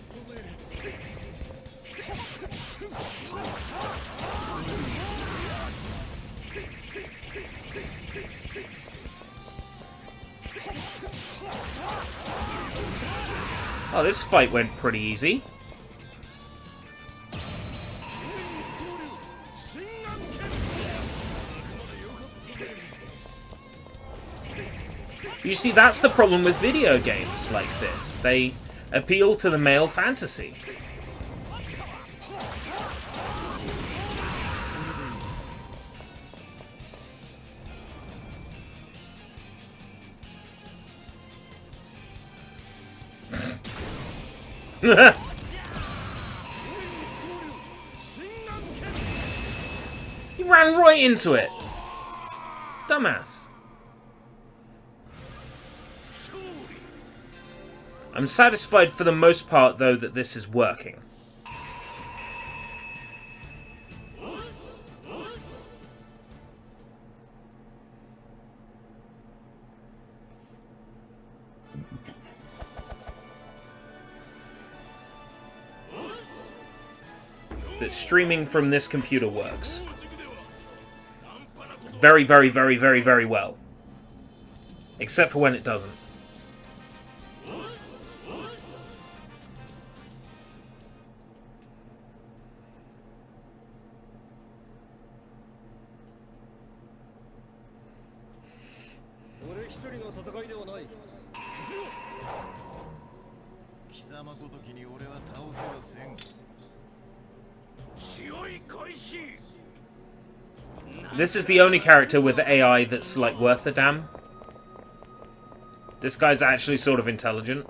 Oh, this fight went pretty easy. You see, that's the problem with video games like this. They appeal to the male fantasy. He ran right into it. Dumbass. I'm satisfied for the most part, though, that this is working. That streaming from this computer works. Very, very, very, very, very well. Except for when it doesn't. This is the only character with AI that's, like, worth a damn. This guy's actually sort of intelligent.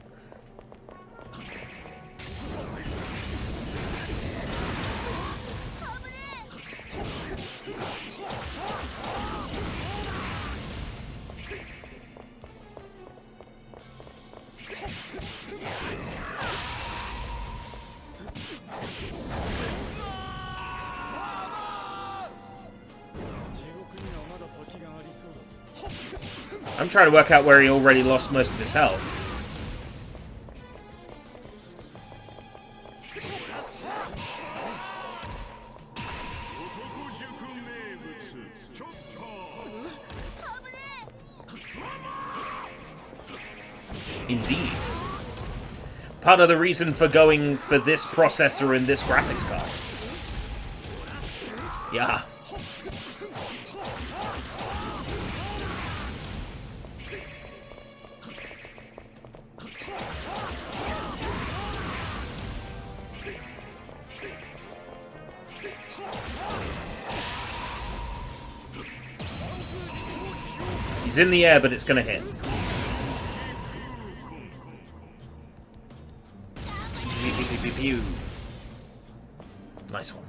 I'm trying to work out where he already lost most of his health. Indeed. Part of the reason for going for this processor and this graphics card. Yeah. He's in the air, but it's going to hit. Nice one.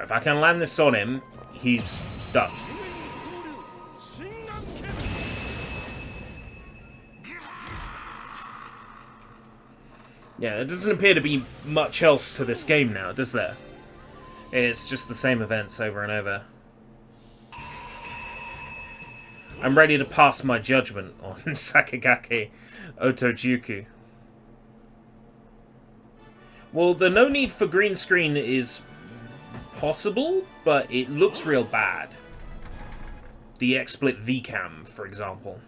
If I can land this on him, he's done. Yeah, there doesn't appear to be much else to this game now, does there? It's just the same events over and over. I'm ready to pass my judgment on Sakigake Otokojuku. Well, the no need for green screen is possible, but it looks real bad. The XSplit VCAM, for example.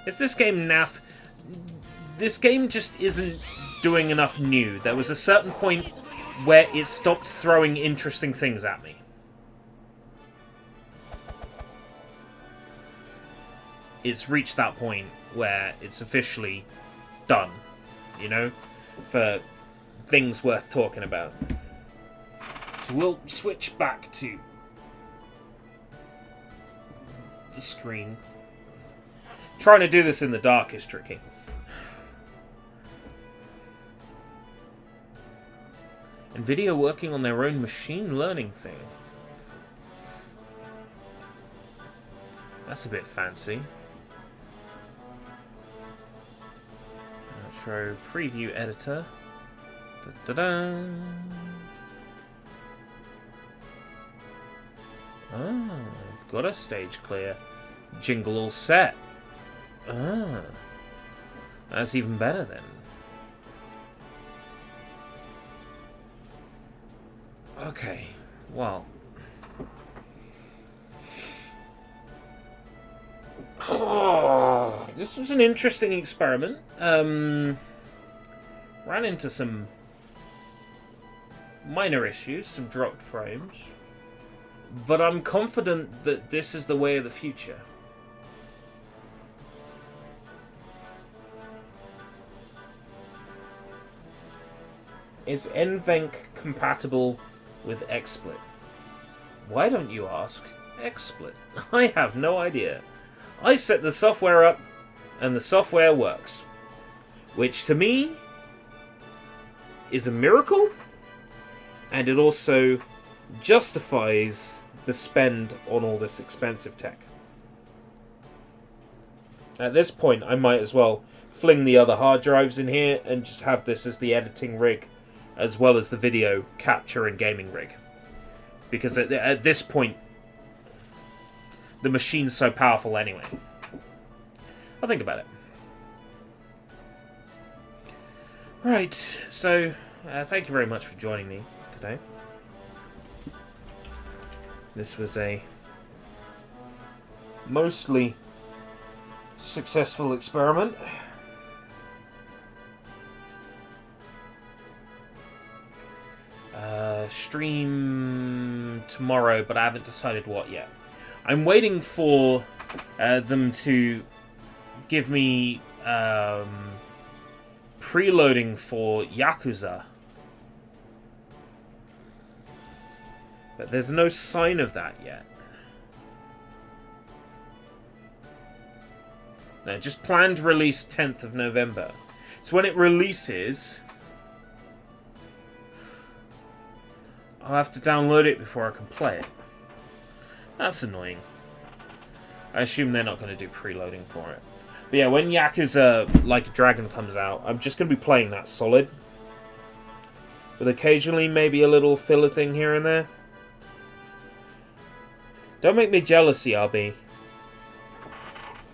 Is this game naff? This game just isn't doing enough new. There was a certain point where it stopped throwing interesting things at me. It's reached that point where it's officially done, you know, for things worth talking about. So we'll switch back to the screen. Trying to do this in the dark is tricky. NVIDIA working on their own machine learning thing. That's a bit fancy. Intro preview editor. Da-da-da. Oh, I've got a stage clear. Jingle all set. Ah, that's even better then. Okay, well. This was an interesting experiment. Ran into some minor issues, some dropped frames. But I'm confident that this is the way of the future. Is NVENC compatible with XSplit? Why don't you ask XSplit? I have no idea. I set the software up and the software works. Which to me is a miracle, and it also justifies the spend on all this expensive tech. At this point I might as well fling the other hard drives in here and just have this as the editing rig, as well as the video capture and gaming rig. Because at this point, the machine's so powerful anyway. I'll think about it. Right, so thank you very much for joining me today. This was a mostly successful experiment. Stream tomorrow, but I haven't decided what yet. I'm waiting for them to give me preloading for Yakuza. But there's no sign of that yet. No, just planned release 10th of November. So when it releases, I'll have to download it before I can play it. That's annoying. I assume they're not going to do preloading for it. But yeah, when Yakuza Like a Dragon comes out, I'm just going to be playing that solid. With occasionally maybe a little filler thing here and there. Don't make me jealous, ERB.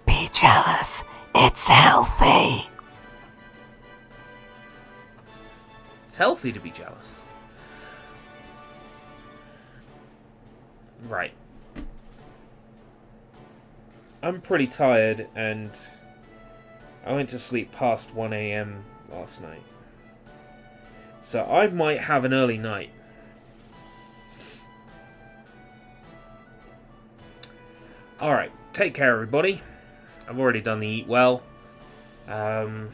Be jealous. It's healthy. It's healthy to be jealous. Right. I'm pretty tired, and I went to sleep past 1 AM last night. So I might have an early night. Alright, take care everybody. I've already done the eat well. Outro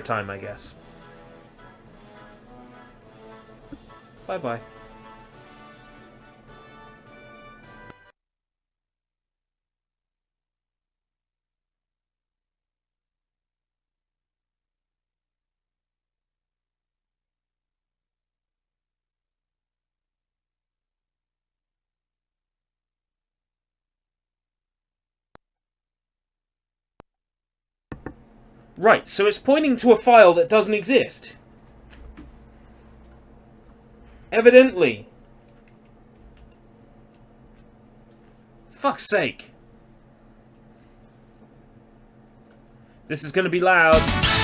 time, I guess. Bye-bye. Right, so it's pointing to a file that doesn't exist. Evidently. Fuck's sake. This is gonna be loud.